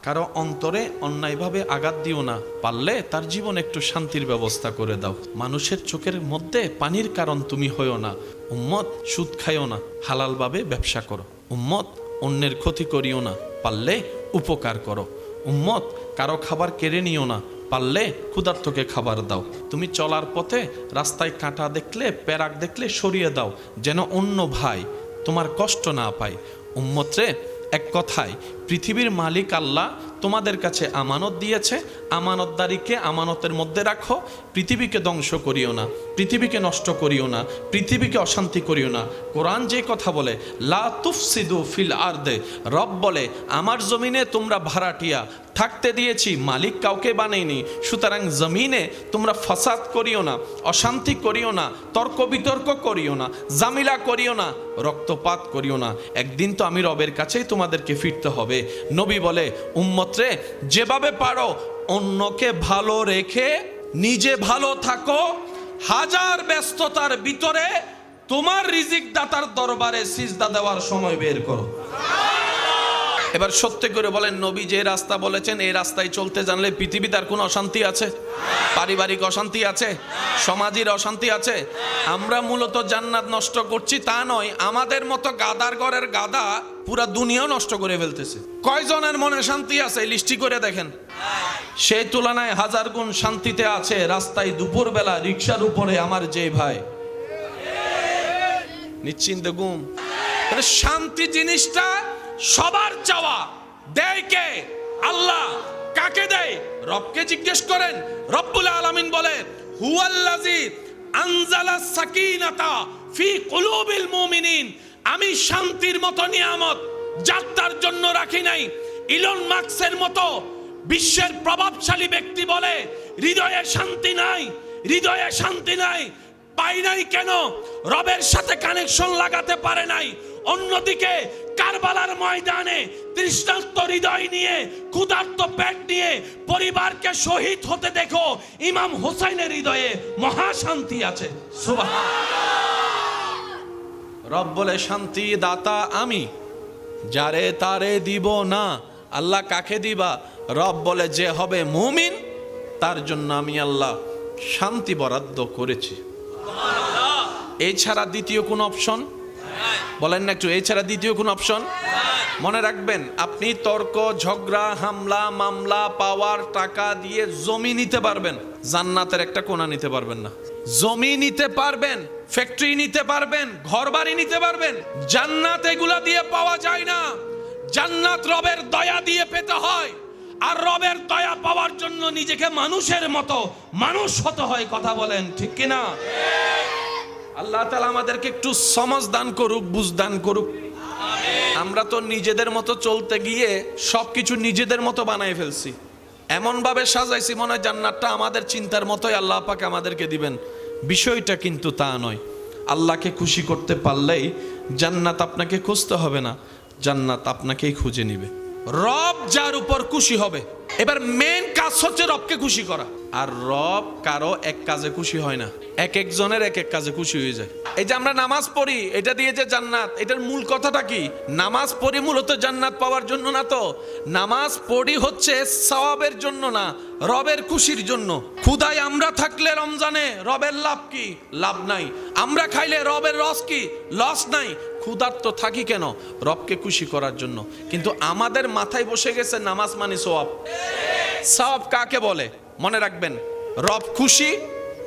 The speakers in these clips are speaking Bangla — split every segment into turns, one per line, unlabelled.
কারো অন্তরে অন্যায়ভাবে আঘাত দিও না, পারলে তার জীবন একটু শান্তির ব্যবস্থা করে দাও। মানুষের চোখের মধ্যে পানির কারণ তুমি হইও না। উম্মত সুদ খাইও না, হালালভাবে ব্যবসা করো। উম্মত অন্যের ক্ষতি করিও না, পারলে উপকার করো। উম্মত কারো খাবার কেড়ে নিও না, পারলে ক্ষুধার্তকে খাবার দাও। তুমি চলার পথে রাস্তায় কাঁটা দেখলে, প্যারাক দেখলে সরিয়ে দাও, যেন অন্য ভাই তোমার কষ্ট না পায়। উম্মতরে, এক কথায় পৃথিবীর মালিক আল্লাহ তোমাদের কাছে আমানত দিয়েছে। আমানতদারিকে আমানতের মধ্যে রাখো। পৃথিবীকে ধ্বংস করিও না, পৃথিবীকে নষ্ট করিও না, পৃথিবীকে অশান্তি করিও না। কোরআন যে কথা বলে, লা তুফসিদু ফিল আরদে, রব বলে আমার জমিনে তোমরা ভাড়াটিয়া থাকতে দিয়েছি, মালিক কাউকে বানাইনি। সুতরাং জমিনে তোমরা ফাসাদ করিও না, অশান্তি করিও না, তর্ক বিতর্ক করিও না, জামিলা করিও না, রক্তপাত করিও না। একদিন তো আমি রবের কাছেই তোমাদেরকে ফিরতে হবে। নবী বলে, উম্মতরে যেভাবে পারো অন্যকে ভালো রেখে নিজে ভালো থাকো। হাজার ব্যস্ততার ভিতরে তোমার রিজিক দাতার দরবারে সিজদা দেওয়ার সময় বের করো। এবার সত্যি করে বলেন, নবী যে রাস্তা বলেছেন এই রাস্তায় চলতে জানলে পৃথিবীতে আর কোনো অশান্তি আছে? পারিবারিক অশান্তি আছে? সমাজের অশান্তি আছে? আমরা মূলত জান্নাত নষ্ট করছি তা নয়, আমাদের মতো গাদার ঘরের গাদা পুরা দুনিয়াও নষ্ট করে ফেলতেছে। কয়জনের মনে শান্তি আছে লিস্টি করে দেখেন। সেই তুলনায় হাজার গুণ শান্তিতে আছে রাস্তায় দুপুরবেলা রিকশার উপরে আমার যে ভাই, নিশ্চিন্তে ঘুম। শান্তি জিনিসটা সবার চাওয়া। দেয় কে? আল্লাহ। কাকে দেয়? রবকে জিজ্ঞেস করেন। রব্বুল আলামিন বলে, হুয়াল্লাযী আনজালাস সাকিনাতা ফি কুলুবিল মুমিনিন। আমি শান্তির মতো নিয়ামত যাত্রার জন্য রাখি নাই। ইলন মাস্কের মতো বিশ্বের প্রভাবশালী ব্যক্তি বলে হৃদয়ে শান্তি নাই, হৃদয়ে শান্তি নাই। পাই নাই কেন? রবের সাথে কানেকশন লাগাতে পারে নাই। অন্যদিকে কারবালার ময়দানে তৃষ্ণার্ত হৃদয় নিয়ে, ক্ষুধার্ত পেট নিয়ে পরিবারকে শহীদ হতে দেখো, ইমাম হোসেনের হৃদয়ে মহাশান্তি আছে। সুবহানাল্লাহ। রব বলে শান্তি দাতা আমি, যারে তারে দিব না। আল্লাহ কাকে দিবা? রব বলে যে হবে মুমিন তার জন্য আমি আল্লাহ শান্তি বরাদ্দ করেছি। এছাড়া দ্বিতীয় কোন অপশন বলেন না একটু? এছাড়া দ্বিতীয় কোন অপশন? মনে রাখবেন, আপনি তর্ক, ঝগড়া, হামলা, মামলা, পাওয়ার, টাকা দিয়ে জমি নিতে পারবেন, জান্নাতের একটা কোণা নিতে পারবেন না। জমি নিতে পারবেন, ফ্যাক্টরি নিতে পারবেন, ঘর বাড়ি নিতে পারবেন, জান্নাত এগুলা দিয়ে পাওয়া যায় না। জান্নাত রবের দয়া দিয়ে পেতে হয়। আর রবের দয়া পাওয়ার জন্য নিজেকে মানুষের মতো মানুষ হতে হয়। কথা বলেন ঠিক কিনা? আল্লাহ তাআলা আমাদেরকে একটু সমাজ দান করুক, বুঝ দান করুক। আমরা তো নিজেদের মতো চলতে গিয়ে সবকিছু নিজেদের মতো বানাই ফেলছি, এমন ভাবে সাজাইছি মনে হয় জান্নাতটা আমাদের চিন্তার মতোই আল্লাহ পাক আমাদেরকে দিবেন। বিষয়টা কিন্তু তা নয়। আল্লাহকে খুশি করতে পারলেই জান্নাত আপনাকে খুঁজতে হবে না, জান্নাত আপনাকেই খুঁজে নিবে। রব যার উপর খুশি হবে। এবার মেন কাজ হচ্ছে রবকে খুশি করা। আর রব কারো এক কাজে খুশি হয় না, এক একজনের এক এক কাজে খুশি হয়ে যায়। এই যে আমরা নামাজ পড়ি, এটা দিয়ে যে জান্নাত, এটার মূল কথাটা কি? নামাজ পড়ি মূলত জান্নাত পাওয়ার জন্য না তো। নামাজ পড়ি হচ্ছে সওয়াবের জন্য না, রবের খুশির জন্য। ক্ষুধায় আমরা থাকলে রমজানে রবের লাভ কি? লাভ নাই। আমরা খাইলে রবের রস কি? লস নাই। ক্ষুধার্ত থাকি কেন? রবকে খুশি করার জন্য। কিন্তু আমাদের মাথায় বসে গেছে নামাজ মানে সওয়াব। সওয়াব কাকে বলে? মনে রাখবেন, রব খুশি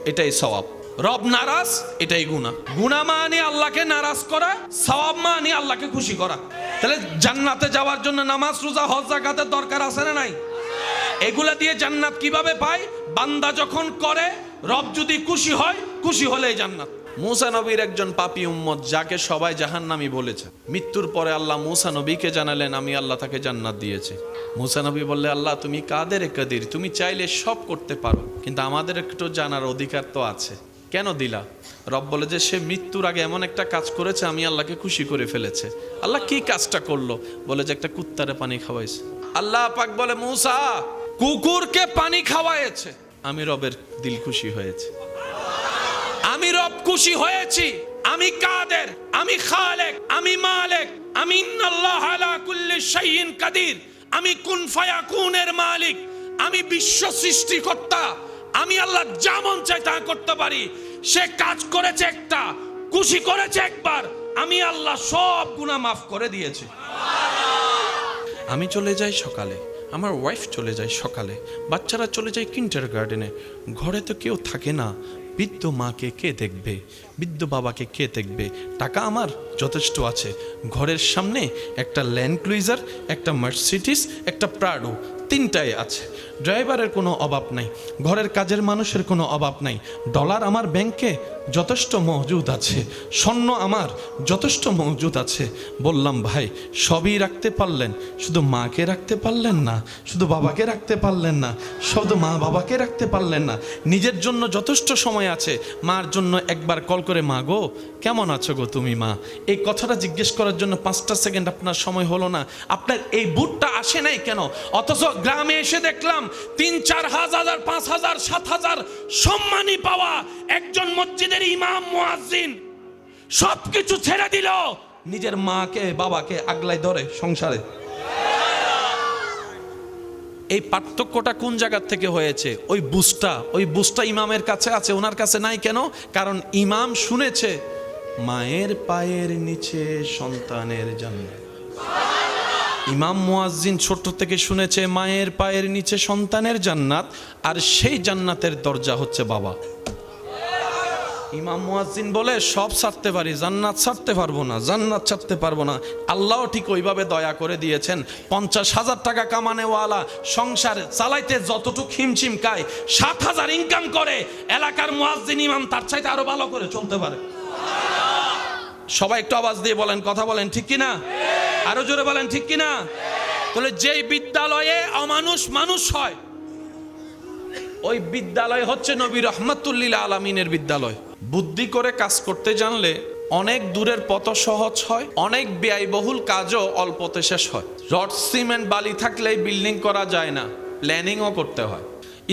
এটাই সওয়াব, রব নারাজ এটাই গুনাহ। গুনাহ মানে আল্লাহকে নারাজ করা, সওয়াব মানে আল্লাহকে খুশি করা। তাহলে জান্নাতে যাওয়ার জন্য নামাজ, রোজা, হজ, যাকাতের দরকার আছে না নাই? এগুলা দিয়ে জান্নাত কিভাবে পায়? বান্দা যখন করে, রব যদি খুশি হয়, খুশি হলেই জান্নাত। মুসা নবীর একজন পাপী উম্মত যাকে সবাই জাহান্নামী বলেছে, মৃত্যুর পরে আল্লাহ মুসা নবীকে জানালেন আমি আল্লাহ তাকে জান্নাত দিয়েছি। মুসা নবী বললে, আল্লাহ তুমি কাদের কাদির, তুমি চাইলে সব করতে পারো, কিন্তু আমাদের একটু জানার অধিকার তো আছে, কেন দিলা? রব বলে যে সে মৃত্যুর আগে এমন একটা কাজ করেছে আমি আল্লাহকে খুশি করে ফেলেছে। আল্লাহ কি কাজটা করলো? বলে যে একটা কুত্তারে পানি খাওয়াইছে। আল্লাহ পাক বলে, মুসা কুকুরকে পানি খাওয়াইছে, আমি রবের দিল খুশি হয়েছে, আমি রব খুশি হয়েছি। আমি কাদের, আমি খালেক, আমি মালিক, আমি ইন্নাল্লাহ আলা কুল্লি শাইইন কাদির। আমি কুন ফায়াকুনের মালিক, আমি বিশ্ব সৃষ্টিকর্তা, আমি আল্লাহ যা মন চাই তা করতে পারি। সে কাজ করেছে একটা, খুশি করেছে একবার, আমি আল্লাহ সব গুনাহ মাফ করে দিয়েছি। আমি চলে যাই সকালে, আমার ওয়াইফ চলে যায় সকালে, বাচ্চারা চলে যায় কিন্ডারগার্টেনে, ঘরে তো কেউ থাকে না। বৃদ্ধ মাকে কে দেখবে, বৃদ্ধ বাবাকে কে দেখবে? টাকা আমার যথেষ্ট আছে, ঘরের সামনে একটা ল্যান্ড ক্রুইজার, একটা মার্সিডিস, একটা প্রাডো, তিনটাই আছে। ড্রাইভারের কোনো অভাব নাই, ঘরের কাজের মানুষের কোনো অভাব নাই। ডলার আমার ব্যাংকে যথেষ্ট মজুদ আছে, স্বর্ণ আমার যথেষ্ট মজুদ আছে। বললাম ভাই সবই রাখতে পারলেন, শুধু মাকে রাখতে পারলেন না, শুধু বাবাকে রাখতে পারলেন না, শুধু মা বাবাকে রাখতে পারলেন না। নিজের জন্য যথেষ্ট সময় আছে, মার জন্য একবার কল করে মা গো কেমন আছো গো তুমি মা, এই কথাটা জিজ্ঞেস করার জন্য 5টা সেকেন্ড আপনার সময় হলো না। আপনার এই বুটটা আসে নাই কেন? অথচ গ্রামে এসে দেখলাম 3-4 হাজার, 5 হাজার, 7 হাজার সম্মানী পাওয়া একজন মসজিদের ইমাম মুয়াজ্জিন সবকিছু ছেড়ে দিল, নিজের মাকে বাবাকে আগলাই ধরে সংসারে। এই পার্থক্যটা কোন জায়গা থেকে হয়েছে? ওই বুঝটা ইমামের কাছে আছে, ওনার কাছে নাই কেন? কারণ ইমাম শুনেছে মায়ের পায়ের নিচে সন্তানের জান্নাত। ইমাম মুয়াজ্জিন ছোট থেকে শুনেছে মায়ের পায়ের নিচে সন্তানের জান্নাত, আর সেই জান্নাতের দরজা হচ্ছে বাবা। ইমাম মুয়াজ্জিন বলে সব ছাড়তে পারি, জান্নাত ছাড়তে পারবো না, জান্নাত ছাড়তে পারবো না। আল্লাহ ঠিক ওইভাবে দয়া করে দিয়েছেন। 50,000 টাকা কামানেওয়ালা সংসার চালাইতে যতটুকু হিমশিম খায়, 7,000 ইনকাম করে এলাকার মুয়াজ্জিন ইমাম তার চাইতে আরো ভালো করে চলতে পারে। সবাই একটু আওয়াজ দিয়ে বলেন, কথা বলেন ঠিক কিনা? আরো জোরে বলেন ঠিক কিনা? তাহলে যেই বিদ্যালয়ে অমানুষ মানুষ হয়, ওই বিদ্যালয় হচ্ছে নবী রহমাতুল্লিল আলামিনের বিদ্যালয়। বুদ্ধি করে কাজ করতে জানলে অনেক দূরের পথ সহজ হয়, অনেক ব্যয়বহুল কাজও অল্পতে শেষ হয়। রড সিমেন্ট বালি থাকলেই বিল্ডিং করা যায় না, প্ল্যানিংও করতে হয়।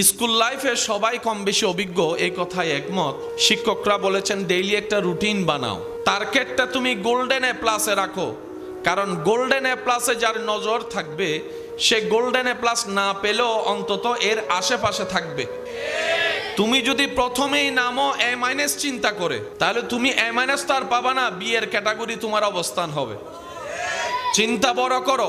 স্কুল লাইফে সবাই কম বেশি অভিজ্ঞ, এই কথায় একমত। শিক্ষকরা বলেছেন ডেইলি একটা রুটিন বানাও, টার্গেটটা তুমি গোল্ডেন এ প্লাসে রাখো, কারণ গোল্ডেন এ প্লাসে যার নজর থাকবে সে গোল্ডেন এ প্লাস না পেলেও অন্তত এর আশেপাশে থাকবে। তুমি যদি প্রথমেই নামো এ মাইনাস চিন্তা করে, তাহলে তুমি এ মাইনাস তো আর পাবা না, বি এর ক্যাটাগরি তোমার অবস্থান হবে। চিন্তা বড় করো,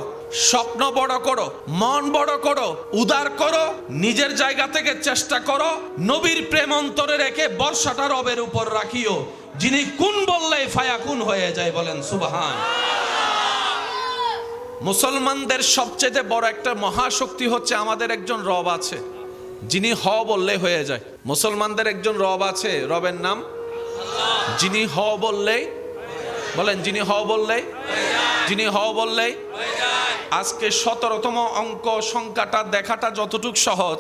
স্বপ্ন বড় করো, মন বড় করো, উদার করো, নিজের জায়গা থেকে চেষ্টা করো। নবীর প্রেম অন্তরে রেখে বর্ষাটা রবের উপর রাখিও, যিনি কুন বললে ফায়াকুন হয়ে যায়। বলেন সুবহান। মুসলমানদের সবচেয়ে বড় একটা মহাশক্তি হচ্ছে আমাদের একজন রব আছে, যিনি হ বললে হয়ে যায়। মুসলমানদের একজন রব আছে, রবের নাম আল্লাহ। যিনি হ বললেই, বলেন যিনি হ বললেই, যিনি হ বললেই। আজকে 17তম অঙ্ক সংখ্যাটা দেখাটা যতটুকু সহজ,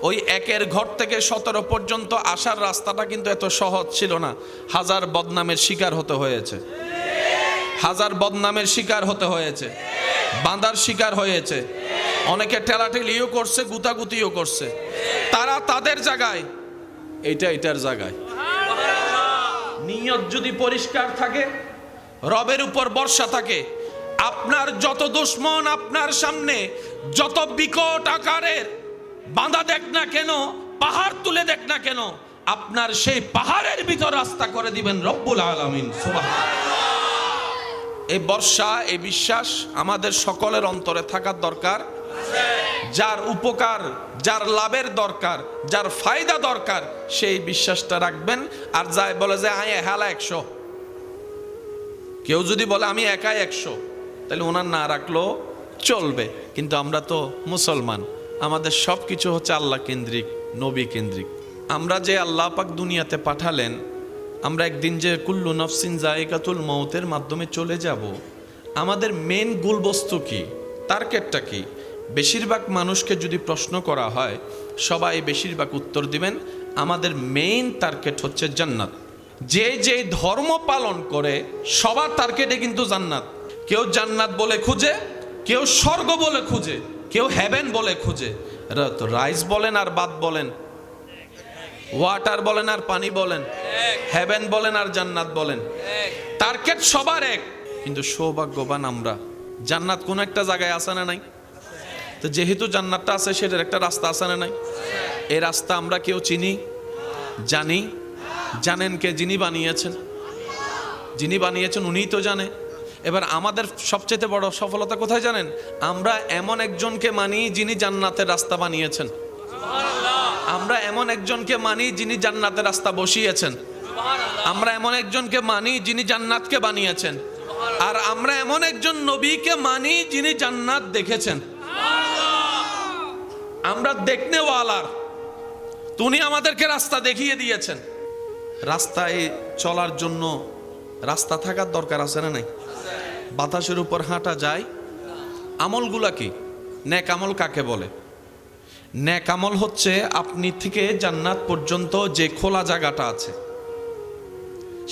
ওই 1-এর ঘর থেকে 17 পর্যন্ত আসার রাস্তাটা কিন্তু এত সহজ ছিল না। হাজার বদনামের শিকার হতে হয়েছে, হাজার বদনামের শিকার হতে হয়েছে, বাঁধার শিকার হয়েছে, অনেকে ঠেলাঠেলিও করছে, গুতাগুতিও করছে। তারা তাদের জায়গায়, এইটা এটার জায়গায়। নিয়ত যদি পরিষ্কার থাকে, রবের উপর ভরসা থাকে, আপনার যত দুশমন আপনার সামনে যত বিকট আকারের বাঁধা দেখ না কেন, পাহাড় তুলে দেখ না কেন, আপনার সেই পাহাড়ের ভিতর রাস্তা করে দিবেন রব্বুল আলামিন। সুবহানাল্লাহ। এই বর্ষা, এই বিশ্বাস আমাদের সকলের অন্তরে থাকার দরকার। যার উপকার, যার লাভের দরকার, যার ফায়দা দরকার, সেই বিশ্বাসটা রাখবেন। আর যায় বলে যে আয় হেলা 100, কেউ যদি বলে আমি একাই 100, তাহলে ওনার না রাখলেও চলবে। কিন্তু আমরা তো মুসলমান, আমাদের সব কিছু হচ্ছে আল্লাহ কেন্দ্রিক, নবী কেন্দ্রিক। আমরা যে আল্লাহ পাক দুনিয়াতে পাঠালেন, আমরা একদিন যে কুল্লু নফসিন জায়গাতুল মউতের মাধ্যমে চলে যাব, আমাদের মেন গোল বস্তু কি, টার্গেটটা কি? বেশিরভাগ মানুষকে যদি প্রশ্ন করা হয়, সবাই বেশিরভাগ উত্তর দিবেন আমাদের মেইন টার্গেট হচ্ছে জান্নাত। যে যে ধর্ম পালন করে সবার টার্গেটে কিন্তু জান্নাত। কেউ জান্নাত বলে খুঁজে, কেউ স্বর্গ বলে খুঁজে, কেউ হেভেন বলে খুঁজে। রাইস বলেন আর ভাত বলেন, ওয়াটার বলেন আর পানি বলেন, হেভেন বলেন আর জান্নাত বলেন, টার্গেট সবার এক। কিন্তু সৌভাগ্যবান আমরা, জান্নাত কোন একটা জায়গায় আছে না নাই? তো যেহেতু জান্নাতটা আছে, সেটার একটা রাস্তা আছে না নাই? এই রাস্তা আমরা কেউ চিনি, জানি? জানেন কে? যিনি বানিয়েছেন। যিনি বানিয়েছেন উনিই তো জানে। এবার আমাদের সবচেয়ে বড় সফলতা কোথায় জানেন? আমরা এমন একজনকে মানি যিনি জান্নাতের রাস্তা বানিয়েছেন। আমরা এমন একজনকে মানি যিনি জান্নাতের রাস্তা বসিয়েছেন। আমরা এমন একজনকে মানি যিনি জান্নাতকে বানিয়েছেন। আর আমরা এমন একজন নবীকে মানি যিনি জান্নাত দেখেছেন। আমরা দেখনেওয়ালার, উনি আমাদেরকে রাস্তা দেখিয়ে দিয়েছেন। রাস্তায় চলার জন্য রাস্তা থাকার দরকার আছে না নাই? বাতাসের উপর হাঁটা যায়। আমলগুলা কি? নেক আমল কাকে বলে? নেক আমল হচ্ছে আপনি থেকে জান্নাত পর্যন্ত যে খোলা জায়গাটা আছে,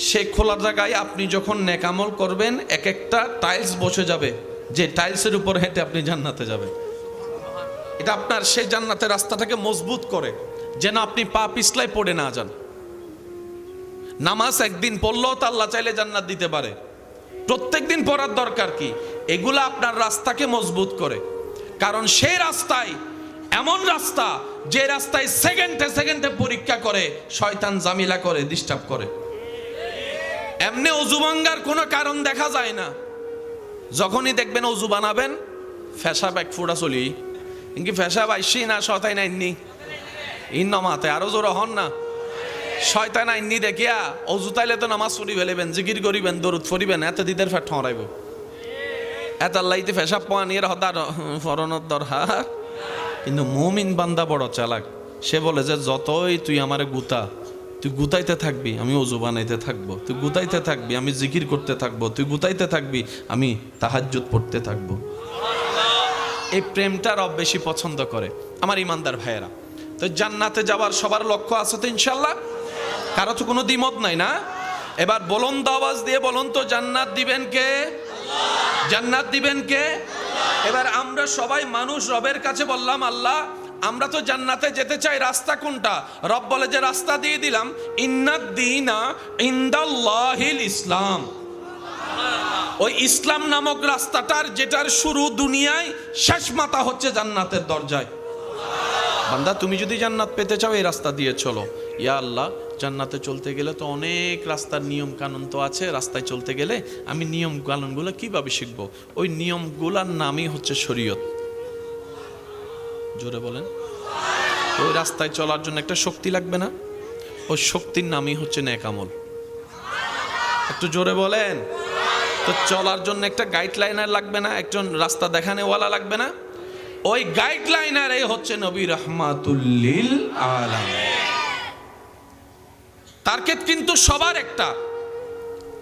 সে খোলা জায়গায় আপনি যখন নেক আমল করবেন, এক একটা টাইলস বসে যাবে, যে টাইলসের উপর হেঁটে আপনি জান্নাতে যাবেন। এটা আপনার সেই জান্নাতের রাস্তাটাকে মজবুত করে, যেন আপনি পা পিছলায় পড়ে না যান। নামাজ একদিন পড়লেও তো আল্লাহ চাইলে জান্নাত দিতে পারে। প্রত্যেক দিন পড়ার দরকার কি? এগুলা আপনার রাস্তাকে মজবুত করে। কারণ সেই রাস্তায় এমন রাস্তা, যে রাস্তায় সেকেন্ডে সেকেন্ডে পরীক্ষা করে, শয়তান জামিলা করে, ডিস্টার্ব করে। এমনি অজু ভাঙ্গার কোনো কারণ দেখা যায় না। যখনই দেখবেন অজু বানাবেন, ফেসাব এক ফুটা চলি, কিন্তু ফেসাব আইসি না, শয়তান আইননি ইন্নমাতে আরো জোর হন না। শয়তান আইননি দেখিয়া অজু তাইলে তো নামাজ পড়ি ফেলেবেন, জিকির করিবেন, দরুদ পড়িবেন, এত দিদের ফেট ঠরাইব। এত আল্লাহতে ফেসাব পানির হদার ফরনত দরকার। কিন্তু মুমিন বান্দা বড় চালাক। সে বলে যে যতই তুই আমারে গুতা, তুই গুতাইতে থাকবি, আমি অজু বানাইতে থাকবো। তুই গুতাইতে থাকবি, আমি জিকির করতে থাকবো। তুই গুতাইতে থাকবি, আমি তাহাজ্জুদ পড়তে থাকবো। এই প্রেমটা রব বেশি পছন্দ করে। আমার ইমানদার ভাইয়েরা, তো জান্নাতে যাওয়ার সবার লক্ষ্য আছে তো ইনশাল্লাহ? কারো তো কোনো দ্বিমত নাই না? এবার বলুন তো, আওয়াজ দিয়ে বলুন তো, জান্নাত দিবেন কে? জান্নাত দিবেন কে? এবার আমরা সবাই মানুষ রবের কাছে বললাম, আল্লাহ আমরা তো জান্নাতে যেতে চাই, রাস্তা কোনটা? রব বলে যে রাস্তা দিয়ে দিলাম, ইন্নাদ দীনা ইনদাল্লাহিল ইসলাম। ওই ইসলাম নামক রাস্তাটার, যেটার শুরু দুনিয়ায়, শেষ মাথা হচ্ছে জান্নাতের দরজায়। বান্দা তুমি যদি জান্নাত পেতে চাও, এই রাস্তা দিয়ে চলো। ইয়া আল্লাহ, জান্নাতে চলতে গেলে তো অনেক রাস্তার নিয়ম কানুন তো আছে, রাস্তায় চলতে গেলে আমি নিয়ম কানুনগুলো কিভাবে শিখবো? ওই নিয়মগুলোর নামই হচ্ছে শরীয়ত। জোরে বলেন। ওই রাস্তায় চলার জন্য একটা শক্তি লাগবে না? ওই শক্তির নামই হচ্ছে নেক আমল। একটু জোরে বলেন। তো চলার জন্য একটা গাইডলাইনার লাগবে না? একজন রাস্তা দেখানেওয়ালা লাগবে না? ওই গাইডলাইনার এই হচ্ছে নবী রাহমাতুল লিল আলামিন। টার্গেট কিন্তু সবার একটা,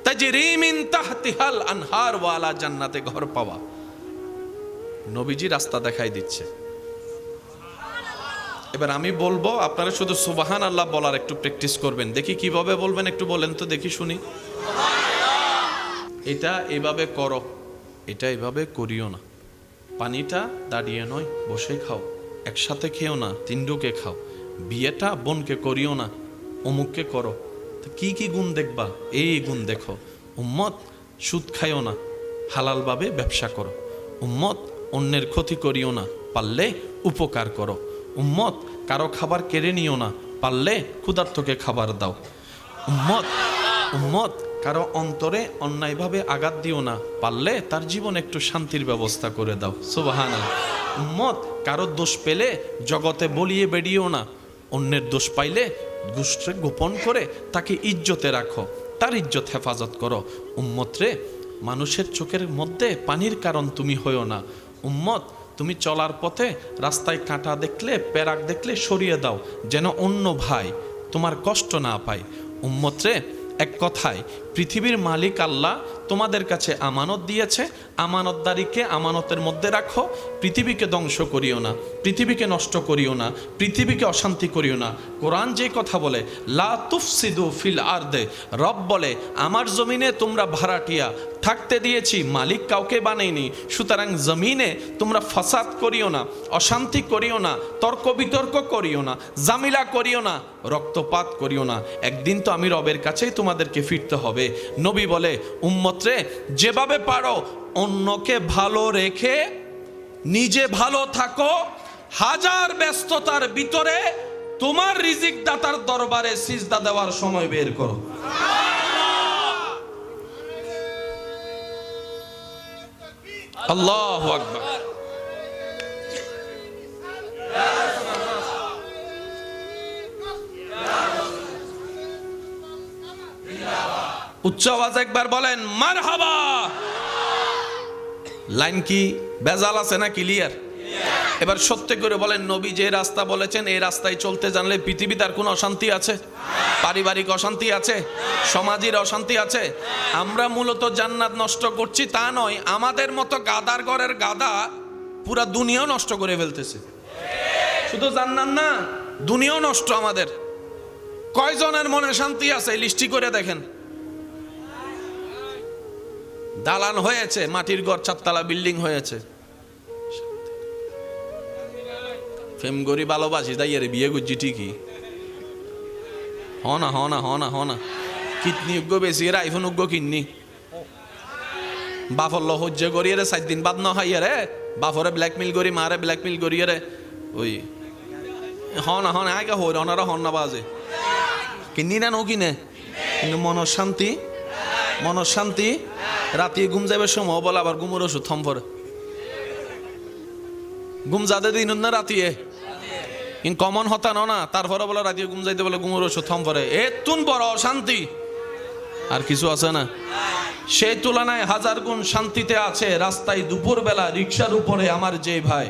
তাজরি মিন তাহতিহাল আনহার ওয়ালা জান্নাতে ঘর পাওয়া। নবীজি রাস্তা দেখাই দিচ্ছে। এবার আমি বলবো, আপনারা শুধু সুবহান আল্লাহ বলার একটু প্র্যাকটিস করবেন। দেখি কিভাবে বলবেন, একটু বলেন তো দেখি শুনি। এটা এভাবে করো, এটা এভাবে করিও না। পানিটা দাঁড়িয়ে নয়, বসে খাও। একসাথে খেও না, তিনডুকে খাও। বিয়েটা বোনকে করিও না, অমুককে করো। তো কি কি গুণ দেখবা? এই গুণ দেখো। উম্মত সুদ খাইও না, হালালভাবে ব্যবসা করো। উম্মত অন্যের ক্ষতি করিও না, পারলে উপকার করো। উম্মত কারো খাবার কেড়ে নিও না, পারলে ক্ষুধার্তকে খাবার দাও। উম্মত কারো অন্তরে অন্যায়ভাবে আঘাত দিও না, পারলে তার জীবন একটু শান্তির ব্যবস্থা করে দাও। সুবহানাল্লাহ। উম্মত কারো দোষ পেলে জগতে বলিয়ে বেরিয়েও না, অন্যের দোষ পাইলে গোষ্ঠে গোপন করে তাকে ইজ্জতে রাখো, তার ইজ্জত হেফাজত করো। উম্মত রে, মানুষের চোখের মধ্যে পানির কারণ তুমি হইও না। উম্মত তুমি চলার পথে রাস্তায় কাঁটা দেখলে, পেরাক দেখলে সরিয়ে দাও, যেন অন্য ভাই তোমার কষ্ট না পায়। উম্মত রে, এক কথায় পৃথিবীর মালিক আল্লাহ তোমাদের কাছে আমানত দিয়েছে, আমানতদারিকে আমানতের মধ্যে রাখো। পৃথিবীকে ধ্বংস করিও না, পৃথিবীকে নষ্ট করিও না, পৃথিবীকে অশান্তি করিও না। কোরআন যে কথা বলে, লা তুফসিদু ফিল আরদে, রব বলে আমার জমিনে তোমরা ভাড়াটিয়া থাকতে দিয়েছি, মালিক কাউকে বানাইনি। সুতরাং জমিনে তোমরা ফাসাদ করিও না, অশান্তি করিও না, তর্ক বিতর্ক করিও না, জামিলা করিও না, রক্তপাত করিও না। একদিন তো আমি রবের কাছেই তোমাদেরকে ফিরতে হবে। নবী বলে, উম্মত রে, যেভাবে পারো অন্যকে ভালো রেখে নিজে ভালো থাকো, হাজার ব্যস্ততার ভিতরে তোমার রিজিক দাতার দরবারে সিজদা দেওয়ার সময় বের করো। আল্লাহু আকবার। উচ্চ আওয়াজ একবার বলেন মারহাবা। লাইন কি বেজাল আছে না ক্লিয়ার? এবার সত্যি করে বলেন, নবী যে রাস্তা বলেছেন এই রাস্তায় চলতে জানলে পৃথিবীতে আর কোনো অশান্তি আছে? পারিবারিক অশান্তি আছে? সমাজের অশান্তি আছে? আমরা মূলত জান্নাত নষ্ট করছি তা নয়, আমাদের মতো গাদার ঘরের গাদা পুরা দুনিয়াও নষ্ট করে ফেলতেছে। শুধু জান্নাত না, দুনিয়াও নষ্ট আমাদের। কয়জনের মনে শান্তি আছে লিস্টি করে দেখেন। দালান হয়েছে, মাটির ঘর 4 তলা বিল্ডিং হয়েছে, ফেম গরি ভালোবাসি তাই এর বিয়ে করছি ঠিকই, হনা হনা হনা হনা কিডনি উগ্য বেশি এর আইফোন উগ্য কিডনি বাফর হজ্জে করি রে 7 দিন বাদ ন হয় রে, বাফরে ব্ল্যাকমেল করি, মারে ব্ল্যাকমেল করি রে, ওই হনা হনা আগে হই ওনারা হন্না বাজে কিনি না নো কিনে, কিন্তু মনের শান্তি, মনের শান্তি। রাতে ঘুম যাবে সময় বলে আবার ঘুমের ওষুধ থম পরে, ঘুম যাতে দিন না রাতিয়ে কিন্তু কমন হতা না, তারপরে বলে রাতে ঘুম যাইতে বলে ঘুমের ওষুধ থম পরে। এতুন বড় শান্তি আর কিছু আছে না। সেই তুলনায় 1000 গুণ শান্তিতে আছে রাস্তায় দুপুর বেলা রিক্সার উপরে আমার যে ভাই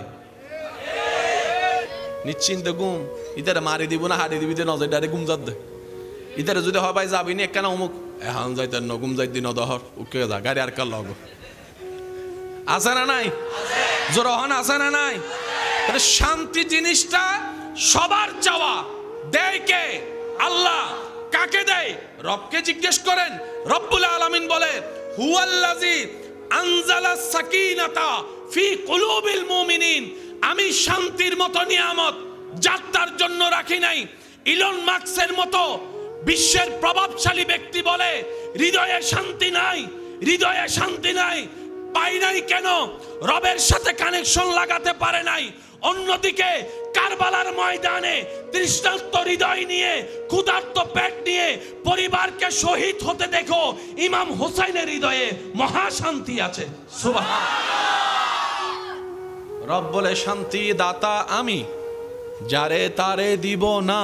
নিশ্চিন্তে ঘুম, ইতারে মারি দিব না হারি দিবি নজর ডাইরেক্ট ঘুম যাত দে। ইতারে যদি হয় ভাই যাবি নি একখানা অমুক এখন যাইতেন ন ঘুম যাইতি নদহর উকে যা গাড়ি আর কার লগ আছে না নাই? জোরহন আছে না নাই? শান্তি জিনিসটা সবার চাওয়া। দেয় কে? আল্লাহ। কাকে দেয়? রবকে জিজ্ঞেস করেন। রব্বুল আলামিন বলে হুয়াল্লাযী আনজালাস সাকিনাতা ফি কুলুবিল মুমিনিন, আমি শান্তির মতো নিয়ামত যাত্রার জন্য রাখি নাই। ইলন মাস্কের মতো বিশ্বের প্রভাবশালী ব্যক্তি বলে হৃদয়ে শান্তি নাই, হৃদয়ে শান্তি নাই। পাই নাই কেন? রবের সাথে কানেকশন লাগাতে পারে নাই। অন্যদিকে কারবালার ময়দানে তৃষ্ণার্ত হৃদয় নিয়ে, ক্ষুধার্ত পেট নিয়ে পরিবারকে শহীদ হতে দেখো, ইমাম হোসাইনের হৃদয়ে মহাশান্তি আছে। সুবহানাল্লাহ। রব বলে শান্তি দাতা আমি, যারে তারে দিব না।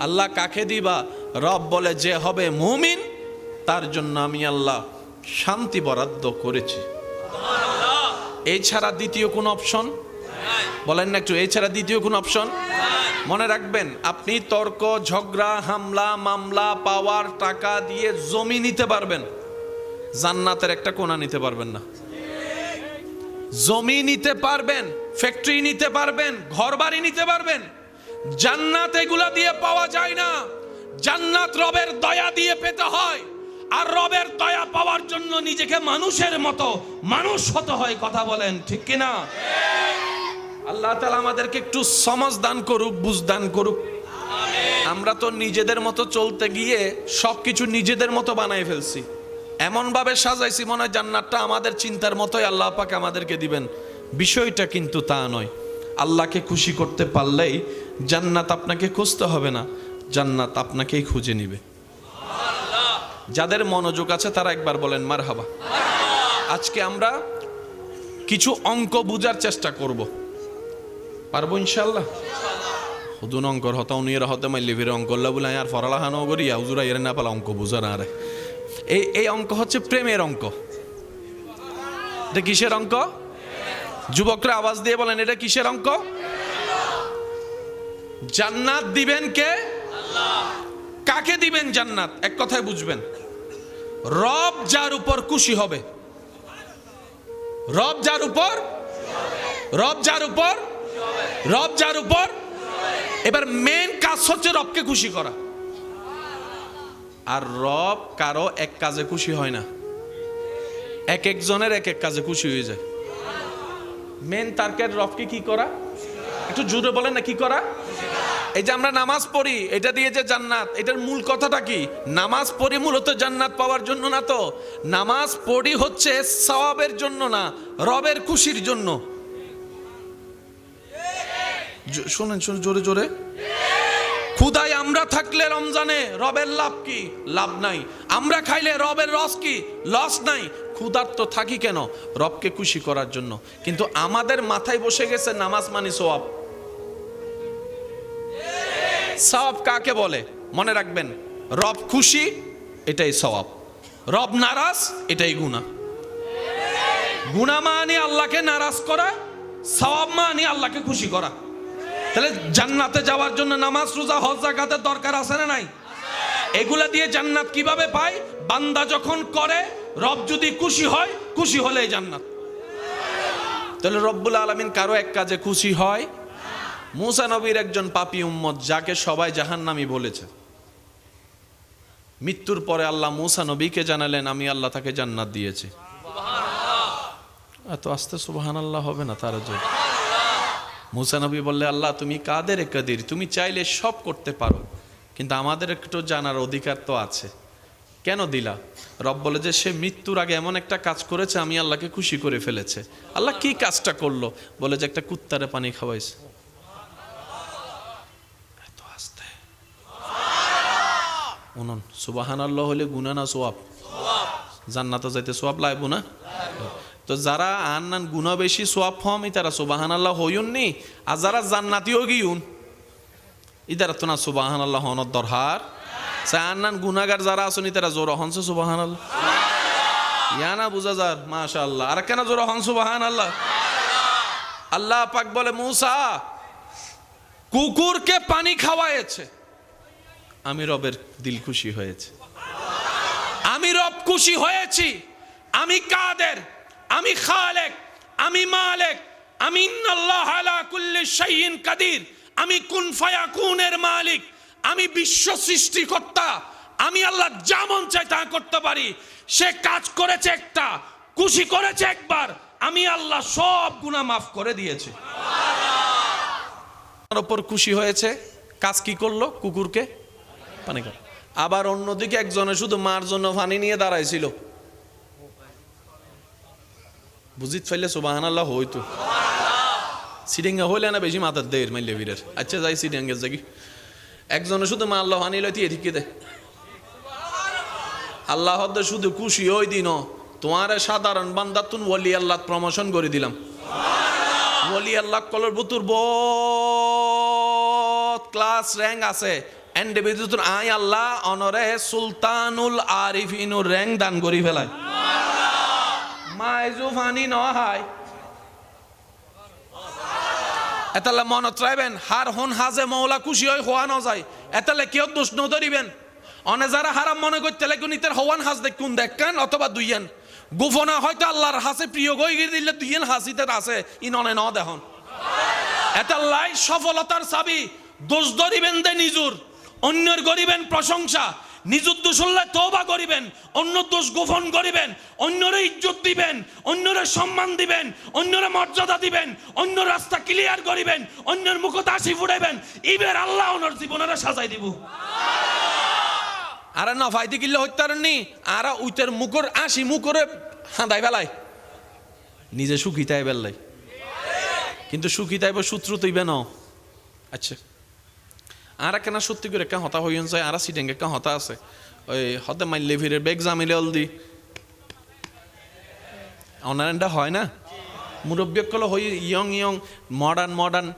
আল্লাহ কাকে দিবা? রব বলে যে হবে মুমিন তার জন্য আমি আল্লাহ শান্তি বরাদ্দ করেছি। এই ছাড়া দ্বিতীয় কোন অপশন বলেন না একটু, এই ছাড়া দ্বিতীয় কোন অপশন? মনে রাখবেন, আপনি তর্ক, ঝগড়া, হামলা, মামলা, পাওয়ার, টাকা দিয়ে জমি নিতে পারবেন, জান্নাতের একটা কোণা নিতে পারবেন না। জমি নিতে পারবেন, ফ্যাক্টরি নিতে পারবেন, ঘর বাড়ি নিতে পারবেন, জান্নাত এগুলা দিয়ে পাওয়া যায় না। জান্নাত রবের দয়া দিয়ে পেতে হয়, আর রবের দয়া পাওয়ার জন্য নিজেকে মানুষের মতো মানুষ হতে হয়। কথা বলেন ঠিক কিনা? আল্লাহ তাআলা আমাদেরকে একটু সমাজ দান করুক, বুঝ দান করুক। আমরা তো নিজেদের মতো চলতে গিয়ে সবকিছু নিজেদের মতো বানাই ফেলছি, এমন ভাবে সাজাইছি মনে হয় জান্নাতটা আমাদের চিন্তার মতোই আল্লাহ পাক আমাদেরকে দিবেন। বিষয়টা কিন্তু তা নয়। আল্লাহকে খুশি করতে পারলেই জান্নাত আপনাকে খুঁজতে হবে না, জান্নাত আপনাকেই খুঁজে নিবে। যাদের মনোযোগ আছে তারা একবার বলেন মারহাবা। আজকে আমরা কিছু অঙ্ক বুঝার চেষ্টা করব, পারবো ইনশাআল্লাহ? হুদুন অঙ্কর হতা উনিয়ের হতে মাইলে ফিরে অঙ্কল্লা বলে আর ফরালাহানো করি হুজুরা এর না পালা অঙ্ক বুঝা না রে। এই অঙ্ক হচ্ছে প্রেমের অঙ্ক। এটা কিসের অঙ্ক? যুবকরা আওয়াজ দিয়ে বলেন এটা কিসের অঙ্ক? জান্নাত দিবেন কে? আল্লাহ। কাকে দিবেন জান্নাত? এক কথায় বুঝবেন, রব যার উপর খুশি হবে। রব যার উপর, রব যার উপর, রব যার উপর। এবার মেন কাজ হচ্ছে রবকে খুশি করা। আর রব কারো এক কাজে খুশি হয় না, এক একজনের এক এক কাজে খুশি হয়ে যায়। মেন টার্গেট রবকে কি করা? একটু জোরে বলেন না, কি করা? এই যে আমরা নামাজ পড়ি, এটা দিয়ে যে জান্নাত, এটার মূল কথাটা কি? নামাজ পড়ি মূলত জান্নাত পাওয়ার জন্য না তো। নামাজ পড়ি হচ্ছে সওয়াবের জন্য না, রবের খুশির জন্য। শোনেন জোরে জোরে। ক্ষুধায় আমরা থাকলে রমজানে রবের লাভ কি? লাভ নাই। আমরা খাইলে রবের রস কি? লস নাই। ক্ষুধার্ত থাকি কেন? রবকে খুশি করার জন্য। কিন্তু আমাদের মাথায় বসে গেছে নামাজ মানে সওয়াব। সওয়াব কাকে বলে? মনে রাখবেন, রব খুশি এটাই সওয়াব, রব নারাজ এটাই গুনাহ। গুনাহ মানে আল্লাহকে নারাজ করা, সওয়াব মানে আল্লাহকে খুশি করা। তাহলে জান্নাতে যাওয়ার জন্য নামাজ, রোজা, হজ, যাকাতের দরকার আছে না নাই? এগুলা দিয়ে জান্নাত কিভাবে পায়? বান্দা যখন করে, রব যদি খুশি হয়, খুশি হলেই জান্নাত। তাহলে রব্বুল আলামিন কারো এক কাজে খুশি হয়? মুসা নবীর একজন পাপী উম্মত, যাকে সবাই জাহান্নামী বলেছে, মৃত্যুর পরে আল্লাহ মুসা নবীকে জানালেন আমি আল্লাহ তাকে জান্নাত দিয়েছি। এত আস্তে সুবহানাল্লাহ হবে না তার জন্য? মুসা নবী বললে, আল্লাহ তুমি কাদের কাদির, তুমি চাইলে সব করতে পারো, কিন্তু আমাদের একটু জানার অধিকার তো আছে, কেন দিলা? রব বলে যে সে মৃত্যুর আগে এমন একটা কাজ করেছে আমি আল্লাহকে খুশি করে ফেলেছে। আল্লাহ কি কাজটা করলো? বলে যে একটা কুত্তারে পানি খাওয়াইছে। এত আস্তে উনুন সুবহানাল্লাহ হলে গুনাহ না সওয়াব? জান্নাতে যাইতে সওয়াব লাগবো না? তো যারা আন্নান গুনাহ বেশি সওয়াব কম, তারা সুবহানাল্লাহ হইউননি, আর যারা জান্নাতীও গিউন ইদারা তো না সুবহানাল্লাহ হনর দরকার। আন্নান গুনাহগার যারা আছেন তারা জোর হনছে সুবহানাল্লাহ, ইয়া না বুঝা যার মাশাআল্লাহ। আর কেন জোর হন সুবহানাল্লাহ? আল্লাহ পাক বলে মুসা কুকুরকে পানি খাওয়াইছে, আমি রবের দিল খুশি হয়েছে, আমি রব খুশি হয়েছি। আমি কাদের, আমি খালেক, আমি মালিক, আমি ইন্নাল্লাহ আলা কুল্লি শাইইন কাদির, আমি কুন ফায়াকুনের মালিক, আমি বিশ্ব সৃষ্টিকর্তা, আমি আল্লাহ যা মন চাই তা করতে পারি। সে কাজ করেছে একটা, খুশি করেছে একবার, আমি আল্লাহ সব গুনাহ মাফ করে দিয়েছি। তার উপর খুশি হয়েছে, কাজ কি করলো? কুকুরকে পানি খাওয়া। আবার অন্যদিকে একজনে শুধু মার জন্য পানি নিয়ে দাঁড়াইছিল, বুঝিত ফেললে সুবহানাল্লাহ হইতো। সিডিঙ্গা হইলে না বেশি মাথার দেয় মাইলে বীরের। আচ্ছা যাই সিডিঙ্গের জায়গা, একজনে শুধু মা আল্লাহ হানি লইতে এদিকে দে। আল্লাহ শুধু খুশি ওই দিন তোমার সাধারণ বান্দা তুন ওলি আল্লাহ প্রমোশন করে দিলাম। ওলি আল্লাহ কলর বুতুর বহুত ক্লাস র্যাঙ্ক আছে, এন্ডে বিদ্যুৎ আই আল্লাহ অনরে সুলতানুল আরিফিনুর র্যাঙ্ক দান করি ফেলায়। মাইজু ফানি নহাই এতালে মনত রাখবেন, হার হন হাজে মৌলা খুশি হয় হওয়া ন যায়, এতালে কেউ দোষ ন ধরিবেন। অনে যারা হারাম মনে করতে লাগে নিতের হওয়ান হাজ দেখুন দেখেন অথবা দুইয়েন গোপনা হয়তো আল্লাহর হাসে প্রিয় গই দিলে দুইয়েন হাসিতে আছে ইন অনে ন দেখুন। এতাল্লাই সফলতার চাবি দোষ ধরিবেন দে নিজুর, অন্যের গরিবেন প্রশংসা, নিজুর দোষ হলে তওবা করিবেন, অন্য দোষ গোপন করিবেন, অন্যরে ইজ্জত দিবেন, অন্যরে সম্মান দিবেন, অন্যরে মর্যাদা দিবেন, অন্য রাস্তা ক্লিয়ার করিবেন, অন্যের মুখত হাসি ফুটাইবেন, ইবের আল্লাহ ওনার জীবনেরা সাজাই দিব। আর না ফাইতে কিল্লে হইতারনি আর উইতের মুখর আসি মুখরে হাঁদাই বেলায় নিজে সুখী তাই বেলাই, কিন্তু সুখী তাইব সূত্র তৈবে ন। আচ্ছা আর কেন সত্যি করে কা হতা হইন যায়, আর সিটেঙ্গে কা হতা আছে ওই হতে মাইলে ফিরে বেগ জামিলে অলদি অনারেন্ডা হয় না মুরব্বী কল হই ইয়ং ইয়ং মডার্ন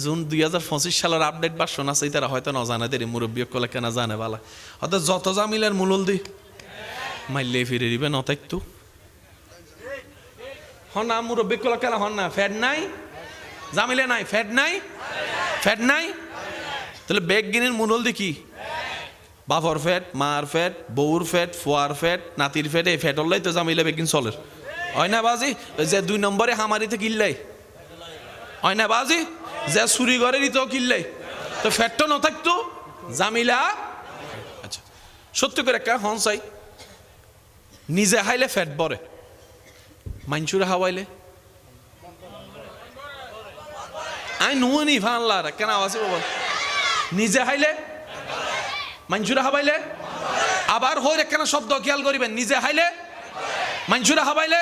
জুন 2025 সালের আপডেট ভার্সন আছে, তারা হয়তো না জানে দেরি মুরব্বী কলে কেনা জানে বালা হয়তো যত জামিলের মূলল দি মাইলে ফিরে দিবে নতাইতো হন না মুরব্বী কলে কেনা হন না ফ্যাট নাই জামিলে নাই ফ্যাট নাই তাহলে বেগ গিনের মূলল দি কি? বাফর ফ্যাট, মার ফ্যাট, বউর ফ্যাট, ফোয়ার ফ্যাট, নাতির ফ্যাট, এই ফ্যাট হল্লাই তো জামিলে বেগিন চলের হয় না বাজি। যে 2 নম্বরে হামারিতে কিল্লাই হয় না বাজি, যে চুরি ঘরে দিতেও কিল্লাই, তো ফ্যাটটা ন থাকতো জামিলা। আচ্ছা সত্যি করে একটা হন চাই নিজে হাইলে ফ্যাট বরে, মাইনসুরে হাওয়াইলে আই নুনি ভাল্লার কেন আছে বাবা, নিজে হাইলে মাইনসুরে হাবাইলে আবার হইরে কেন শব্দ খেয়াল করিবেন, নিজে হাইলে মাইনসুরে হাবাইলে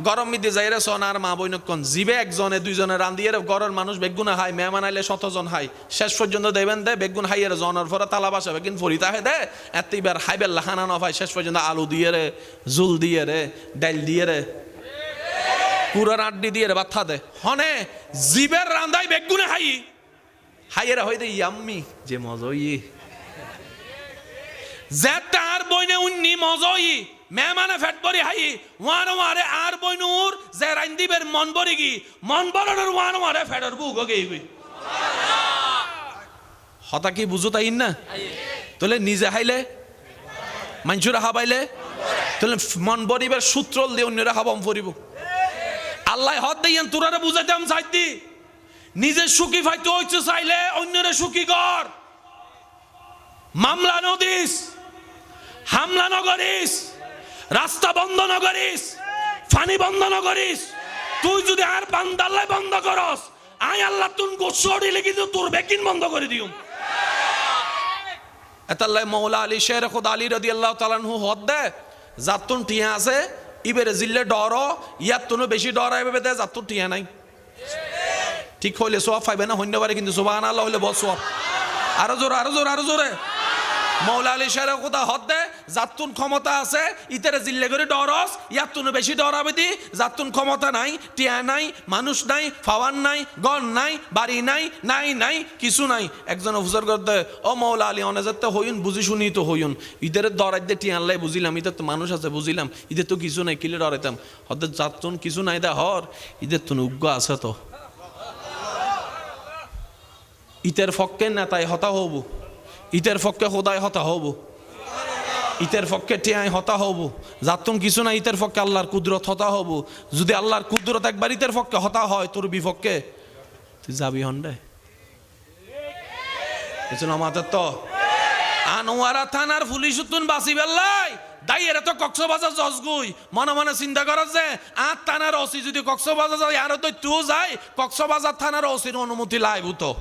গরম মিদি যাইরে সোনার মা বইনক্ষণ জিবে একজনে দুইজনে রান্দিয়ে গরের মানুষ বেগুনা হাই মেহমান আইলে 100 জন হাই শেষ পর্যন্ত দেবেন দে বেগুন হাইয়ের জনের পরে তালা বাসা বেগুন ফরিতা হে দে এতবার হাইবেল লাহানা নফাই শেষ পর্যন্ত আলু দিয়ে রে জুল দিয়ে রে ডাল দিয়ে রে পুরার আড্ডি দিয়ে রে বাথা দে হনে জিবের রান্দাই বেগুনে হাই হাইয়ের হইতে ইয়াম্মি যে মজই যে তার বইনে উন্নি মজই মেহমানে ফেট বরি হাই ওয়ানো মারে আর বইনুর যে রান্দিবের মন বরি গি মন বরনের ওয়ানো মারে ফেডর বুগ গই গই হতা কি বুঝো তাই না তাহলে নিজে হাইলে মানসুরা হাবাইলে তাহলে মন বরিবার সূত্র দিয়ে অন্যরা হাবাম ফরিব আল্লাহ হদ দেন তোরারে বুঝাইতাম চাইতি নিজে সুখী ফাইতে হইছে চাইলে অন্যরে সুখী কর মামলা নদিস হামলা নগরিস রাস্তা বন্ধ নগরিস পানি বন্ধ নগরিস তুই যদি আর বান্দাল্লাই বন্ধ করস আই আল্লাহ তুন গোসড়ি লিখি তোর বেকিন বন্ধ করে দিও এতাল্লাই মৌলা আলী শের খুদা আলী রাদিয়াল্লাহু তাআলা আনহু হদ দে জাতুন টিয়া আছে ইবেরে জিল্লে ডর ইয়াত তুনো বেশি ডর আইবে দে জাতুন টিয়া নাই ঠিক হইলে সওয়াব পাইবে না হইতে পারে কিন্তু সুবহানাল্লাহ হইলে বহুত সওয়াব আরো জোরে আরো জোরে আরো জোরে মৌলা আলী শের খুদা হদ দে জাতুন ক্ষমতা আছে ইতারে জিল্লে করে ডরস ইয়াত তুনো বেশি ডরাবে দি জাতুন ক্ষমতা নাই টিয়া নাই মানুষ নাই ফাওয়ান নাই গন নাই বাড়ি নাই নাই নাই কিছু নাই একজন হুজুর করতে ও মৌলা আলী অনে যেতে হইন বুঝি শুনি তো হইন ইতারে ডরাই দে টিয়ানলাই বুঝিলাম ইতার তো মানুষ আছে বুঝিলাম ইদের তো কিছু নাই কিলে ডরাইতাম হদ জাতুন কিছু নাই দে হর ইদের তো উগ্র আছে তো ইতের ফক্কে নেতাই হতা হব ইতের ফক্কে খোদাই হতা হব ইতের ফক্কে টিয়াই হতা হব যাতুন কিছু না ইতের ফক্কে আল্লাহর কুদরত হতা হব যদি আল্লাহর কুদরত একবার ইতের ফক্কে হতা হয় তোর বিপক্ষে তুই যাবি হন্ডে বুঝলো আমাদের তো আনোয়ারা থানার পুলিশ তুন বাসি বেল্লাই দাইয়েরা তো কক্সবাজার জজগুই মনে মনে চিন্তা করা যে আর থানার ওসি যদি কক্সবাজার যায় আরো তো তুই যায় কক্সবাজার থানার ওসির অনুমতি লাইব তো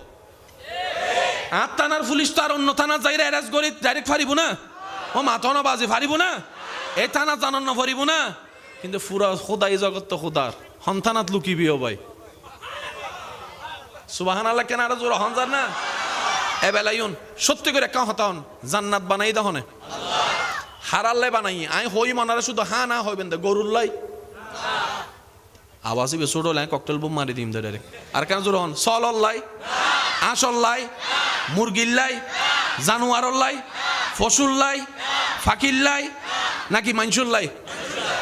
আর থানার পুলিশ তো আর অন্য থানা যাইরে অ্যারেস্ট করি ডাইরেক্ট ফারিব না ও মাথা বাজি ফারিব না এই থানা জানান না ফারিব না কিন্তু পুরা খোদাই জগৎ তো খোদার সন্তানাত লুকিবিও ভাই সুবহানাল্লাহ কেন আরো জোর হন যান না এবেলাইন সত্যি করে কাঁ হতান জান্নাত বানাই দহনে হারাল্লাই বানাই আই হই মনারে শুধু হা না হইবেন দে গরুল্লাই আওয়াজই বেসুড লাই ককটেল বোম মারি দিম ডাইরেক্ট আর কেন জোর হন সলল্লাই আসল্লাই মুরগিল্লাই জানুয়ারল্লাই ফসুল্লাই ফাকিল্লাই নাকি মানসুল্লাই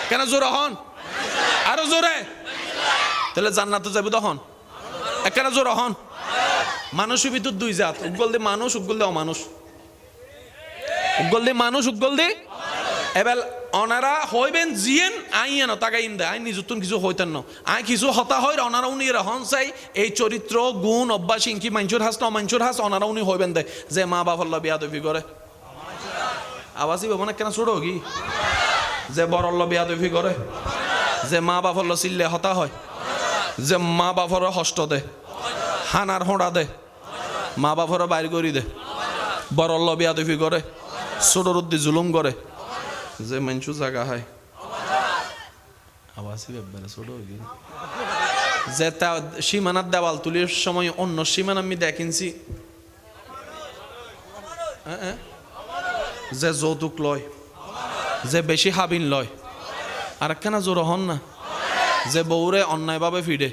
কেন জোরে হন আরো জোরে তাহলে জান্নাতে যাবে তখন একেবারে জোরে হন মানুষের ভিতর দুই জাত উগল দি মানুষ উগল দি অমানুষ উগল দি মানুষ উগল দি এবার অনারা হইবেন জিয়েন আইয়েন তাকাইন দে আই নিজুতুন কিছু হইতেন না আই কিছু হতা হয় অনারা উনি হন চাই এই চরিত্র গুণ অভ্যাস ইনকি মাঞ্চুর হাস না মাঞ্চুর হাস অনারা উনি হইবেন দে যে মা বাবার বিয়াদবি করে আওয়াজই মানে কেন ছোট কি যে বড় বিয়াদবি করে যে মা বাবার চিল্লে হতা হয় যে মা বাবার হস্ত দে হানার হোঁড়া দে মা বাবার বাইর করি দে বড় বিয়াদবি করে ছোট রুদ্দি জুলুম করে যে মানুষ জায়গা হয় আওয়াজই ব্যাপারে ছোট যে তা সীমানার দেওয়াল তুলির সময় অন্য সীমানা আমি দেখিনছি যে যৌতুক লয় যে বেশি হাবিন লয় আর একখানা জোর হন না যে বউরে অন্যায়ভাবে ফিরে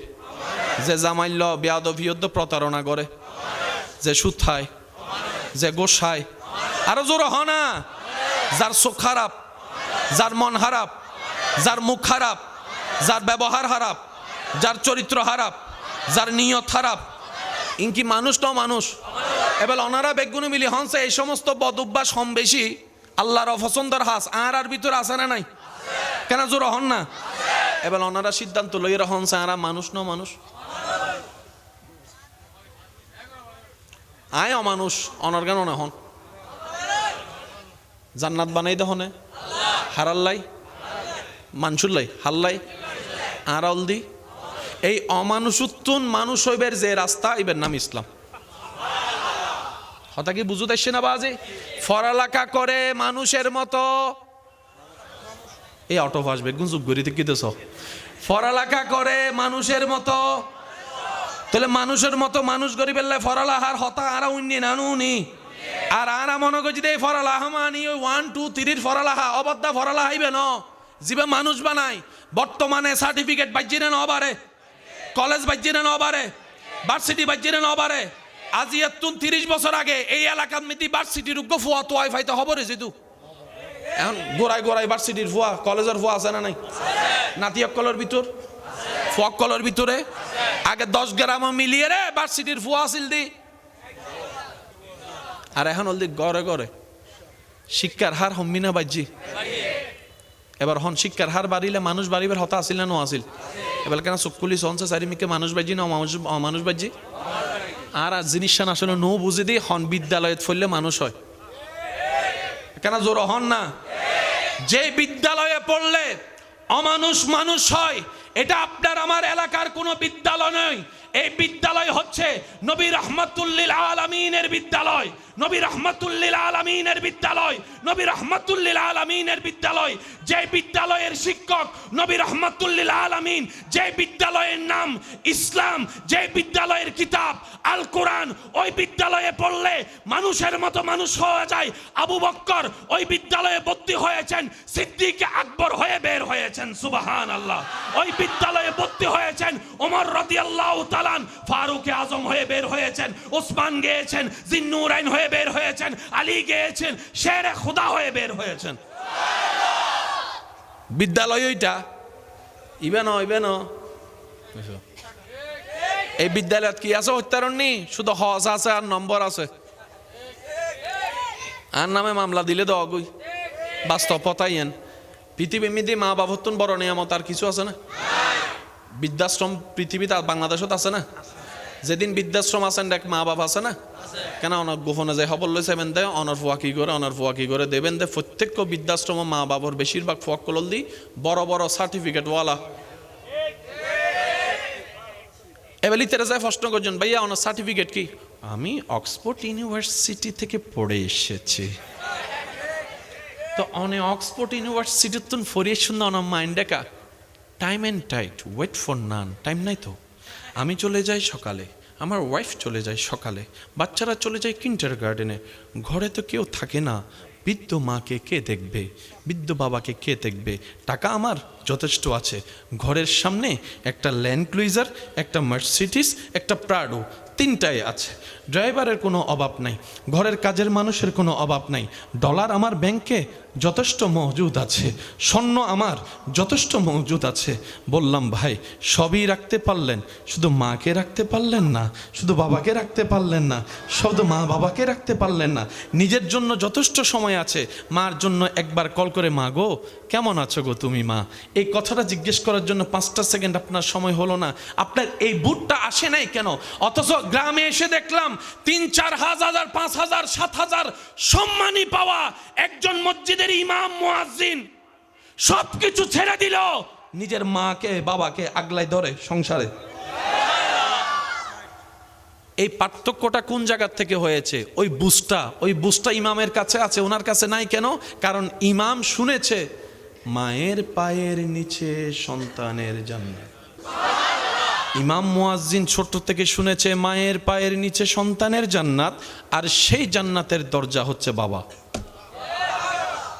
যে জামাইল বেয়াদবিয়ত প্রতারণা করে যে সুদ খায় যে গোশ খায় আরো জোর হ না যার চোখ খারাপ যার মন খারাপ যার মুখ খারাপ যার ব্যবহার খারাপ যার চরিত্র খারাপ যার নিয়ত খারাপ ইনকি মানুষ ন মানুষ এবার অনারা বেগুনি মিলি হনসে এই সমস্ত বদ অভ্যাস কম বেশি আল্লাহর অপছন্দর হাস আর ভিতরে আছে না নাই কেন জোর হন না এবার অনারা সিদ্ধান্ত লইয়া হনসে আর মানুষ ন মানুষ আয় অমানুষ অনার গান হন জান্নাত বানাই দহনে হারাল্লাই মানসুল্লাই হাল্লাই আর অলদি এই অমানুষত্বন মানুষ হইবের যে রাস্তা এবার নাম ইসলাম হতা কি বুঝতে আসছে না বাজে ফরালাকা করে মানুষের মতো এই অটো আসবে গুঞ্জুব গড়িতে কি দেশ পড়ালেখা করে মানুষের মতো, তাহলে মানুষের মতো মানুষ গরিবের লাই পড়ালেখার হতা আরা উন্নি নানুনি আর আরা মনে করছি এই পড়ালেখা মানি ওই 1 2 3 পড়ালেখা অবদ্ধা পড়ালেখা হইবে ন জীবে মানুষ বানাই। বর্তমানে সার্টিফিকেট বাজ্যিরে ন বারে, কলেজ বাজ্যিরে ন বারে, ভার্সিটি বাজ্যিরে ন বারে। আজি এতুন 30 বছর আগে এই এলাকার মিতি ভার্সিটির উগ্র ফুয়া তো ওয়াইফাই তো খবর হয়েছে। এখন গোড়ায় গোড়ায় ভার্সিটির ফুয়া কলেজের ফুয়া আছে না নাই? নাতিয়কলের ভিতর ফুয়াকলের ভিতরে আগে 10 গ্রাম মিলিয়ে রে ভার্সিটির ফুয়া আসিল দি। আর এখন হলদি গড়ে গড়ে শিক্ষার হার হম্মিনা বাজ্যি। এবার হন শিক্ষার হার বাড়িলে মানুষ বাড়িবার হতা আসিল না নো আসিল? এবার কেন চকুলি সনসে চারিমিকে মানুষ বাজ্যি না অমানুষ বাজ্যি? আর জিনিসটা আসলে নো বুঝে দিয়ে হন বিদ্যালয়ে ফেললে মানুষ হয় কেন? জোর হন না। যে বিদ্যালয়ে পড়লে অমানুষ মানুষ হয় এটা আপনার আমার এলাকার কোনো বিদ্যালয় নয়। এই বিদ্যালয় হচ্ছে নবী রাহমাতুল্লিল আলামিনের বিদ্যালয়, নবী রাহমাতুল্লিল আলামিনের বিদ্যালয়, নবী রাহমাতুল্লিল আলামিনের বিদ্যালয়। যে বিদ্যালয়ের শিক্ষক নবী রাহমাতুল্লিল আলামিন, যে বিদ্যালয়ের নাম ইসলাম, যে বিদ্যালয়ের কিতাব আল কোরআন, ওই বিদ্যালয়ে পড়লে মানুষের মতো মানুষ হয়ে যায়। আবু বকর ওই বিদ্যালয়ে ভর্তি হয়েছেন, সিদ্দিক আকবর হয়ে বের হয়েছেন। সুবহানাল্লাহ। ওই বিদ্যালয়ে ভর্তি হয়েছেন ওমর রাদিয়াল্লাহু তাআলা, ফারুক আজম হয়ে বের হয়েছেন, ওসমান গিয়েছেন, জিন্নুরাইন হয়ে বের হয়েছেন, আলী গিয়েছেন, শেরে খুদা হয়ে বের হয়েছেন। বিদ্যালয় ওইটা ইবেন এই বিদ্যালয়ত কি আছে? হত্যারণ নি, শুধু হজ আছে আর নম্বর আছে। আর নামে মামলা দিলে তো অগুই বাস্তব পতাইয়েন। পৃথিবী মিদি মা বাবতুন বড় নিয়ামত আর কিছু আছে না? বৃদ্ধাশ্রম পৃথিবীতে বাংলাদেশত আছে না? যেদিন বৃদ্ধাশ্রম আছেন দেখ মা বাবা আছে না? কেন অনেক গোপনে যায় খবর লইছে দেয় অনর ফুয়া কি করে দেবেন দে। প্রত্যেক বৃদ্ধাশ্রম মা বাবার বেশিরভাগ ফুয়াকল দি বড় বড় সার্টিফিকেট ওয়ালা। এবার লিটারে যায় প্রশ্ন করছেন ভাইয়া অনার সার্টিফিকেট কি? আমি অক্সফোর্ড ইউনিভার্সিটি থেকে পড়ে এসেছি। তো অনে অক্সফোর্ড ইউনিভার্সিটির তুন ফরিয়ে শুননা অনার মাইন্ড ডেকা time and tide wait for none. Time নাই তো। আমি চলে যাই সকালে, আমার ওয়াইফ চলে যায় সকালে, বাচ্চারা চলে যায় কিন্ডারগার্টেনে। ঘরে তো কেউ থাকে না। বৃদ্ধ মাকে কে দেখবে, বৃদ্ধ বাবাকে কে দেখবে? টাকা আমার যথেষ্ট আছে। ঘরের সামনে একটা ল্যান্ড ক্রুইজার, একটা মার্সিডিস, একটা প্রাডো, তিনটাই আছে। ড্রাইভারের কোনো অভাব নাই, ঘরের কাজের মানুষের কোনো অভাব নাই। ডলার আমার ব্যাংকে যথেষ্ট মজুদ আছে, স্বর্ণ আমার যথেষ্ট মজুদ আছে। বললাম ভাই সবই রাখতে পারলেন, শুধু মাকে রাখতে পারলেন না, শুধু বাবাকে রাখতে পারলেন না, শুধু মা বাবাকে রাখতে পারলেন না। নিজের জন্য যথেষ্ট সময় আছে। মার জন্য একবার কল করে মা গো কেমন আছো গো তুমি মা, এই কথাটা জিজ্ঞেস করার জন্য 5টা সেকেন্ড আপনার সময় হলো না। আপনার এই বুটটা আসে নাই কেন? অথচ গ্রামে এসে দেখলাম 3-4 হাজার 5,000 7,000 সম্মানী পাওয়া একজন মসজিদের ইমাম মুয়াজ্জিন সবকিছু ছেড়ে দিল, নিজের মাকে বাবাকে আগলাই ধরে সংসারে। এই পার্থক্যটা কোন জায়গা থেকে হয়েছে? ওই বুঝটা ইমামের কাছে আছে, ওনার কাছে নাই কেন? কারণ ইমাম শুনেছে মায়ের পায়ের নিচে সন্তানের জান্নাত। ইমাম মুয়াজ্জিন ছোট থেকে শুনেছে মায়ের পায়ের নিচে সন্তানের জান্নাত, আর সেই জান্নাতের দরজা হচ্ছে বাবা।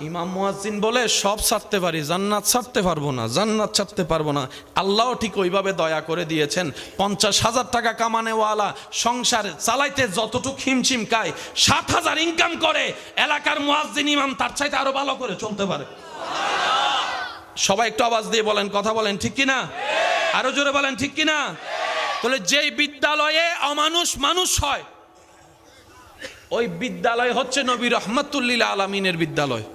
ইমাম মুয়াজ্জিন বলে সব ছাড়তে পারি, জান্নাত ছাড়তে পারবো না, জান্নাত ছাড়তে পারবো না। আল্লাহ ঠিক ওইভাবে দয়া করে দিয়েছেন। 50,000 টাকা কামানেওয়ালা সংসার চালাইতে যতটুকু হিমশিম খায়, 7,000 ইনকাম করে এলাকার মুয়াজ্জিন ইমাম তার চাইতে আরো ভালো করে চলতে পারে। সবাই একটু আওয়াজ দিয়ে বলেন, কথা বলেন ঠিক কিনা? আরো জোরে বলেন ঠিক কিনা? তাহলে যেই বিদ্যালয়ে অমানুষ মানুষ হয় ওই বিদ্যালয় হচ্ছে নবী রাহমাতুল্লিল আলামিনের বিদ্যালয়।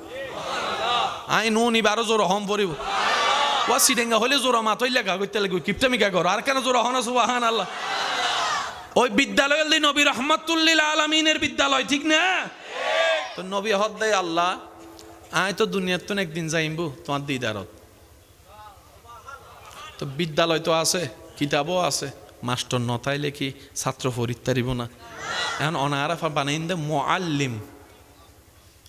আই নুনি বারো জোর হম পড়িব ওয়াসি ডেঙ্গা হলে জোর মাত হইলে গা কইতে লাগবে কিপটামিকা কর আর কেন জোর হনা সুবহানাল্লাহ। ওই বিদ্যালয় হল নবী রাহমাতুল্লিল আলামিনের বিদ্যালয়, ঠিক না? তো নবী হদ দেয় আল্লাহ আয় তো দুনিয়ার তো একদিন যাইবো তোমার দিদারত। তো বিদ্যালয় তো আছে, কিতাবও আছে, মাস্টার নতাইলে কি ছাত্র পরীক্ষারিব না? এখন অনারাফা বানাইন দে মুআল্লিম।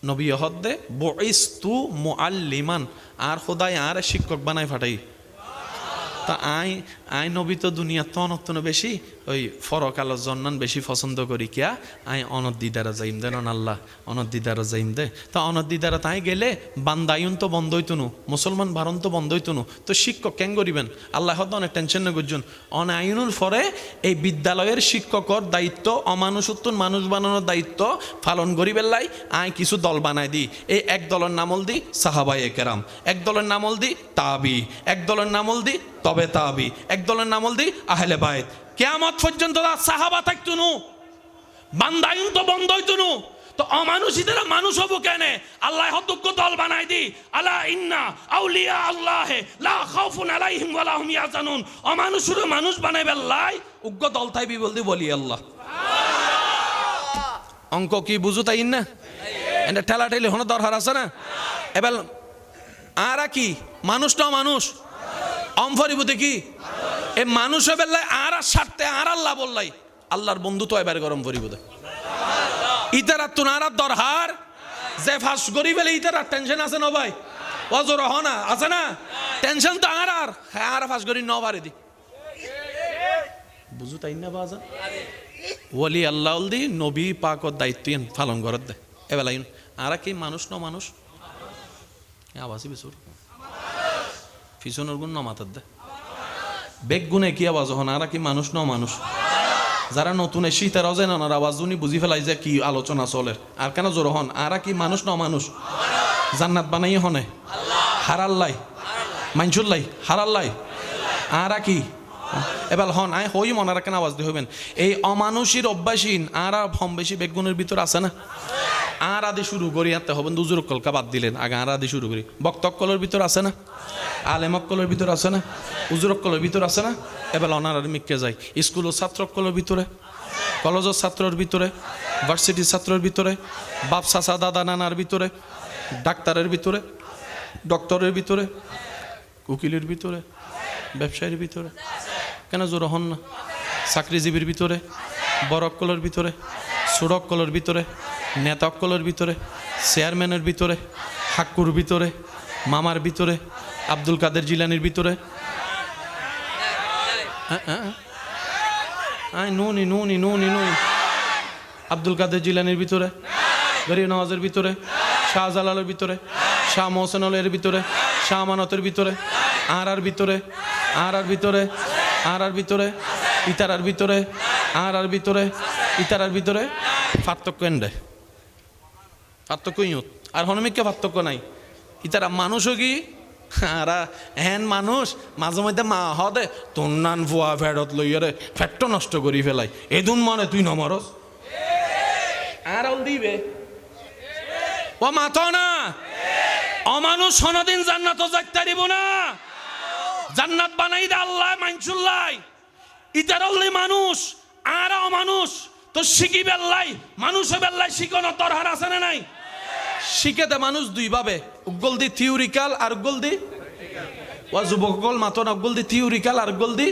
নবী হদ্দে বইস্তু মুআল্লিমান, আর খোদাই আর শিক্ষক বানাই ফাটাই। তো আই নবী তো দুনিয়া তো অনত্তন বেশি ওই ফরকাল জন্নান বেশি পছন্দ করি কিয়া আই অনদ্দিদারা যাইম দে নন আল্লাহ অনদ্দিদারা যাইম দে তো অনদ্দিদারা তাই গেলে বান্দায়ুন তো বন্ধ হইতুনু মুসলমান ভারণ তো বন্ধ হইতুনু তো শিক্ষক কেন করিবেন আল্লাহ হয়তো অনেক টেনশন না গুজন অনায়ুনুর পরে এই বিদ্যালয়ের শিক্ষকর দায়িত্ব অমানুষত্বন মানুষ বানানোর দায়িত্ব পালন করিবেন লাই আই কিছু দল বানাই দিই এই এক দলের নামল দি সাহাবায়ে কেরাম এক দলের নামল দি তাবি এক দলের নামল দি তবে তাবি এক দলের নামল দি আহলে বাইত কিয়ামত পর্যন্ত সাহাবা থাকতুনু বান্দায়ুন তো বন্ধ হইতুনু তো অমানুষীদের মানুষ হবো কেন আল্লাহ হতজ্ঞ দল বানাই দি আলা ইন্না আউলিয়া আল্লাহ লা খাউফুন আলাইহিম ওয়া লাহুম ইয়াহজানুন অমানুষের মানুষ বানাইবেন লাই উগ্র দল থাইবি বলদি বলি আল্লাহ অঙ্ক কি বুঝু তাই না এটা ঠেলা ঠেলি হনো দরকার আছে না এবার আর কি মানুষ তো মানুষ অমফরিবুতে কি এ মানুষ বেলায় আর স্বার্থে আর আল্লাহ বললাই আল্লাহর বন্ধু তো এবার গরম ফরিবুদে ইতার তুনার দরকার যে ফাঁস করি ফেলে ইতার টেনশন আছে না ভাই অজর না আছে না টেনশন তো আর হ্যাঁ আর ফাঁস করি ন পারে দি বুঝু তাই না বাজা ওলি আল্লাহ দি নবী পাকর দায়িত্ব পালন করার দে এবার আর কি মানুষ ন মানুষ আবাসি বিশুর পিছনের গুণ ন মাতার দে বেগ গুণে কি আওয়াজ হন আর কি মানুষ ন মানুষ যারা নতুন এসি তারাও যায় না আওয়াজ উনি বুঝি ফেলাই যে কি আলোচনা চলে আর কেন জোর হন আর কি মানুষ ন মানুষ জান্নাত বানাই হনে হারাল্লাই মাইনসুল্লাই হারাল্লাই আর কি এবার হন আয় হই মনারা কেন আওয়াজ দিয়ে হইবেন এই অমানুষীর অভ্যাসীন আর হম বেশি বেগুনের ভিতর আছে না আর আদি শুরু করি আতে হবেন দুজুর কলকা বাদ দিলেন আগে আর আদি শুরু করি বক্তকলের ভিতর আছে না আলেমকলের ভিতর আছে না উজুরকলের ভিতর আছে না এবার অনার মিককে যাই স্কুলের ছাত্রকলের ভিতরে কলেজের ছাত্রের ভিতরে ভার্সিটির ছাত্রের ভিতরে বাপ চাচা দাদা নানার ভিতরে ডাক্তারের ভিতরে ডক্টরের ভিতরে উকিলের ভিতরে ব্যবসায়ীর ভিতরে কেন জোর হন না চাকরিজীবীর ভিতরে বড়কলের ভিতরে সুরকলের ভিতরে নেতাকলের ভিতরে চেয়ারম্যানের ভিতরে হাক্কুর ভিতরে মামার ভিতরে আব্দুল কাদের জিলানির ভিতরে নুনি নুনি নুনি নুনি আব্দুল কাদের জিলানির ভিতরে গরিব নওয়াজের ভিতরে শাহজালালের ভিতরে শাহ মোহসেন আলের ভিতরে শাহ আমানতের ভিতরে আর ভিতরে আর ভিতরে আর ভিতরে ইতারার ভিতরে আর ভিতরে ইতারার ভিতরে পার্থক্য এন্ডে পার্থক্য ইয়ত আর হনমিককে পার্থক্য নাই ইতারা মানুষও কি আর হ্যান মানুষ মাঝে মধ্যে মা হদে তোর নান ভুয়া ফেরত লইয়ারে ফ্যাটটা নষ্ট করি ফেলাই এদুন মানে তুই নমরস আর দিবে ও মাথ না অমানুষ সনদিন জান্নাত যাইতে দিব না জান্নাত বানাই দে আল্লাহ মানসুল্লাই ইতার মানুষ আর অমানুষ তো শিখি বেল্লাই মানুষ বেল্লাই শিখানো তোর হার আছে না নাই শিখেতে মানুষ দুই ভাবে উগল দি থিওরিক্যাল আর উগল দি ও যুবকল মাতন উগল দি থিওরিক্যাল আর উগল দি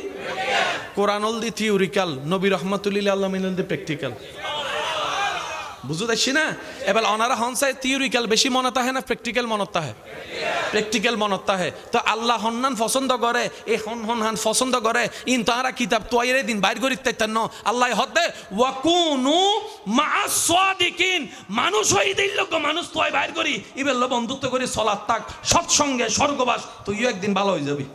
কোরআনল দি থিওরিক্যাল নবী রহমাতুল্লাহ আল্লাহ মিনাল দি প্র্যাকটিক্যাল বুঝু দেখছি না এবার অনারা হনসায় থিওরিক্যাল বেশি মনে তাহে না প্র্যাকটিক্যাল মনত তাহে প্র্যাকটিক্যাল মনত তাহে তো আল্লাহ হন্নান পছন্দ করে এই হন পছন্দ করে ইন তারা কিতাব তোয়াইরে দিন বাইর করি তাইতান্ন আল্লাহ হদে ওয়াকুনু মা'আস সাদিকিন মানুষ হই দিল মানুষ তোয়াই বাইর করি ইবেল বন্ধুত্ব করি সালাত তাক সৎসঙ্গে স্বর্গবাস তুইও একদিন ভালো হয়ে যাবি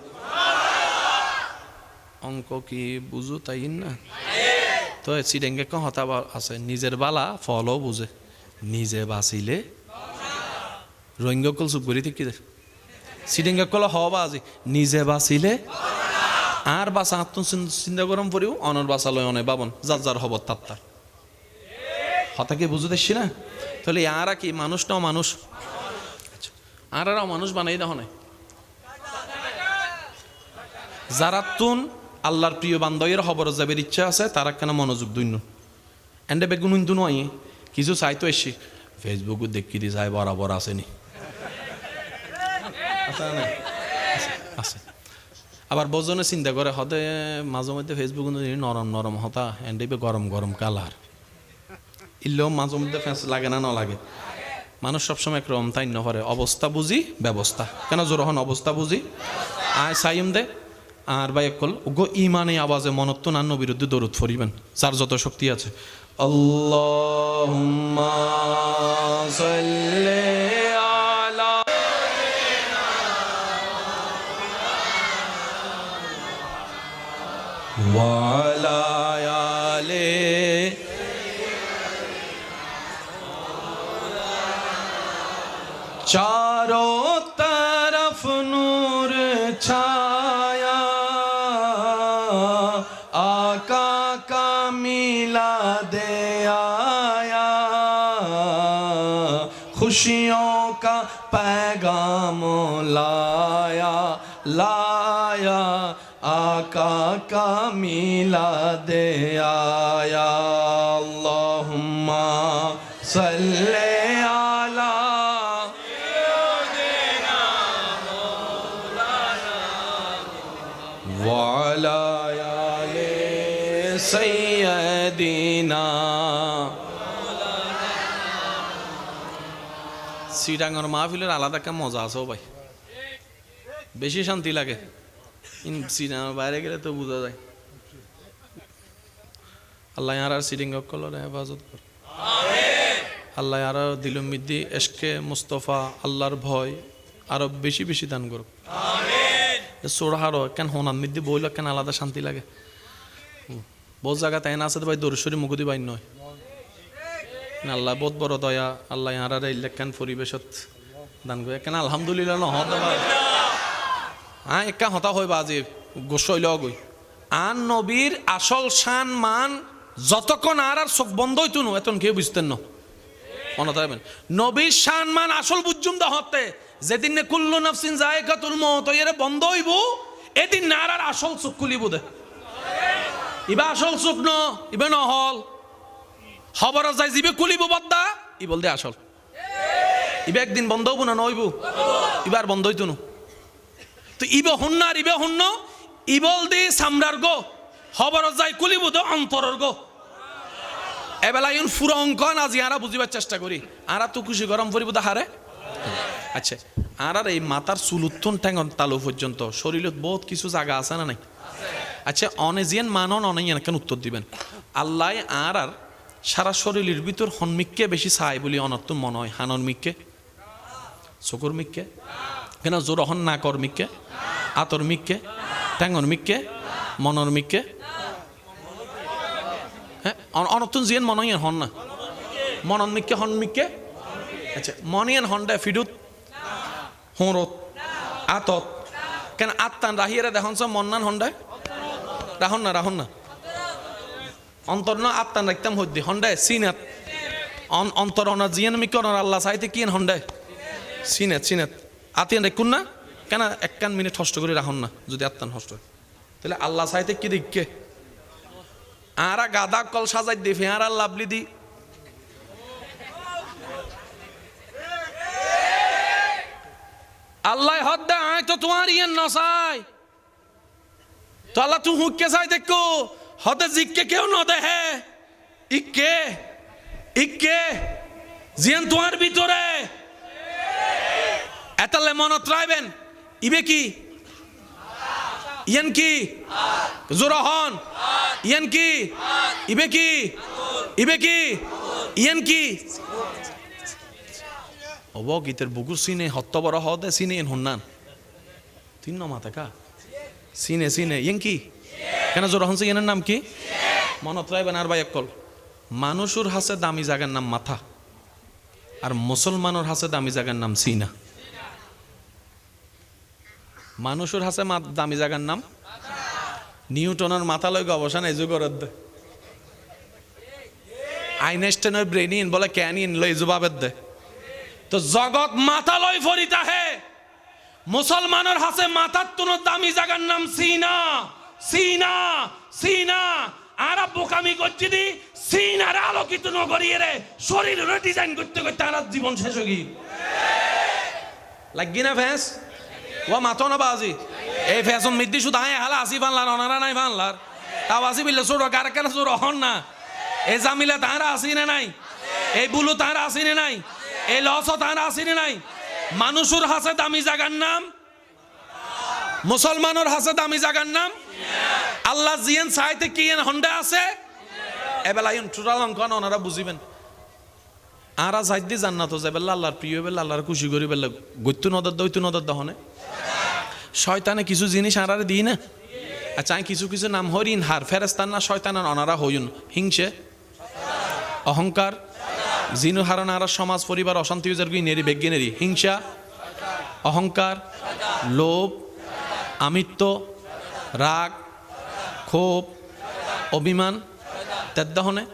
অঙ্ক কি বুঝু তাই না তো সিডেঙ্গে কথা আছে নিজের বালা ফলও বুঝে নিজে বাঁচিলে রোহিঙ্গকল চুপ করি ঠিক কি সিডেঙ্গে কল হওয়া আজি নিজে বাঁচিলে আর বাসা আত্ম চিন্তা গরম পড়িও অনর বাসা লয় অনে বাবন যার যার হব তার হতা কি বুঝে দেখছি না তাহলে আর কি মানুষ না মানুষ আর মানুষ বানাই দেওয়া নাই যারা তুন আল্লাহর প্রিয় বান্ধবের খবর যাবের ইচ্ছা আছে তারা কেন মনোযোগ দৈন্য এন্ডে বেগুন ইন্দু নয় কিছু চাইতো এসি ফেসবুকও দেখি দি যায় বরাবর আসেনি আছে আবার বজনে চিন্তা করে হতে মাঝে মধ্যে ফেসবুক নরম নরম হতা এন্ডে গরম গরম কালার ইল্লেও মাঝে মধ্যে ফেঁস লাগে না লাগে মানুষ সবসময় একরকম তাই নরে অবস্থা বুঝি ব্যবস্থা কেন জোর হন অবস্থা বুঝি আয় সাইম দে আর ভাই একল গো ইমানে আওয়াজে মনত্ব নান্ন বিরুদ্ধে দরুদ ফরিবেন যার যত শক্তি আছে। আল্লাহুম্মা সাল্লি আলা ওয়া আলা আলি चारों तरफ नूर छाया आका का मिला दे आया खुशियों का पैगाम लाया लाया आका का मिला दे आया अल्लाहुम्मा सल्ले आला वाला आले सैयदिना। সিটাঙ্গর মাহফিলের আলাদা একটা মজা আছে ভাই, বেশি শান্তি লাগে। সিটাঙ্গর বাইরে গেলে তো বোঝা যায়। আল্লাহ আর সিটিং কলর হেফাজত কর, আল্লাহ আর দিলুম মিদ্দি এশকে মুস্তফা আল্লাহর ভয় আরো বেশি বেশি দান করুক। সোড়াহারো কেন হনান মিদ্দি বইল কেন আলাদা শান্তি লাগে। বহু জায়গা তাই না আছে তো ভাই দরশ্বরী মুকুদি বাইন নয়। আল্লাহ বহুত বড় দয়া, আল্লাহ আর ইলেকান পরিবেশত দান করে কেন আলহামদুলিল্লাহ নহত একা হতা হইবা আজি গোসইল গই আন নবীর আসল শান মান যতক্ষণ আর চোখ বন্ধ হইতো না এতন কেউ বুঝতেন না। মনে থাকবেন নবীর শান মান আসল বুঝুম দা হতে যেদিন নে কুল্লু নাফসিন যায়কাতুল মউত এরে বন্ধ হইব এদিন না আর আসল চোখ খুলিব দে। ইবা আসল চোখ ন ইবা নহল খবর যাই জিবে খুলিব বদ্দা ই বল দে আসল। ইবা একদিন বন্ধ হইব না নইব, ইবার বন্ধ হইতো না। তো ইবে হুন্ন আর ইবে হুন্ন ইবল দি সামরার গো খবর যাই খুলিব দে অন্তরর গো। এবেলা ইউন ফুরা অঙ্কন আজি আরা বুঝিবার চেষ্টা করি আরা তো খুশি গরম পরিব হারে। আচ্ছা আর এই মাথার চুল উত্তন ঠ্যাঙন তালু পর্যন্ত শরীরত বহুত কিছু জায়গা আছে না নাই? আচ্ছা অনেজিয়ান মানন অনেজিয়ান কেন উত্তর দিবেন? আল্লাহ আর সারা শরীরের ভিতর হনমিককে বেশি চাই বলি অনর্থ মনে হয়। হানন মিককে চকুর মিককে কেন জোর হন না কর মিককে আতর মিককে ঠ্যাঙর মিককে মনর মিককে হ্যাঁ অনর্থন জিয়ান মনইয়ান হন না মনন মিককে হন মিককে। আচ্ছা মনিয়ান হন্ডা ফিডুত হুঁরত আতত কেন আত্মান রাহিয়ারে দেখুন সব মন্নান হন্ডায় রাহন না রাহন না অন্তর ন আত্মান রাখতাম হদ্দি হন্ডায় সিনাত অন্তর অনা জিয়ান মিকে অনার আল্লাহ চাইতে কিন হন্ডায় সিনাত সিনাত আতিয়ান রেখুন না কেন একখান মিনিট হষ্ট করে রাহন না যদি আত্মান হষ্ট হয় তাহলে আল্লাহ চাইতে কি দিককে আরা গাদা কল সাজাই দি ফেয়ার আর লাভলি দি আল্লাহ হদ দে আয় তো তোমার ইয়ে নসাই তো আল্লাহ তুই হুঁকে চাই দেখো হদে জিককে কেউ ন দেহে ইকে ইকে জিয়ান তোমার ভিতরে এতালে মনত রাখবেন ইবে কি ইয়ান কি জোরহন ইয়ান কি ইবে কি ইবে কি ইয়ান কি অবগীতের বুকুর সিনে হত্য বড় হদে সিনে এন হন্নান তিন মাথা কা সিনে সিনে ইয়েন কি কেন জোর হনছে ইয়েনের নাম কি মনত রাখবেন। আর ভাই একল মানুষের হাসে দামি জায়গার নাম মাথা আর মুসলমানের হাসে দামি জায়গার নাম সিনা। মানুষের হাসে দামি জায়গার নাম নিউটনের মাথা লই অবসান এই যুগর আইনস্টাইনের ব্রেন ইন বলে ক্যান ইন লই জবাবের দে তো জগৎ মাথা লই ফরিতা হে মুসলমানের হাসে মাথার তুন দামি জায়গার নাম সিনা সিনা সিনা। আর বোকামি করছি দি সিনার আলোকিত নগরিয়ে রে শরীরের ডিজাইন করতে করতে আর জীবন শেষ হয়ে গিয়ে লাগি না ফ্যাস ও মাথো না বাজি এই ফ্যাশন মিদ্দি শুধু আয় হালা আসি বানলার অনারা নাই বানলার তাও আসি বিলে ছোট কার কেন ছোট হন না এই জামিলা তাহারা আসি না নাই এই বুলু তাহারা আসি না নাই এই লস তাহারা আসি না নাই। মানুষের হাসে দামি জায়গার নাম মুসলমানের হাসে দামি জাগার নাম আল্লাহ জিয়েন সাইতে কি হন্ডে আছে এবেলা ইন টুরাল অঙ্কন ওনারা বুঝিবেন আরা সাইদি জান্নাত যাবেলা আল্লাহর প্রিয় বেলা আল্লাহর খুশি করি বেলা গত্যু নদর দইতু নদর দহনে শয়তানে কিছু জিনিস আরারে দিই না আচ্ছা কিছু কিছু নাম হরিণ হার ফেরেস্তান না শয়তানার অনারা হইন হিংসে অহংকার জিনু হারণ আর সমাজ পরিবার অশান্তি নেরি বেজ্ঞানেরই হিংসা অহংকার লোভ আমিত্ব রাগ ক্ষোভ অভিমান তেদ্দাহনে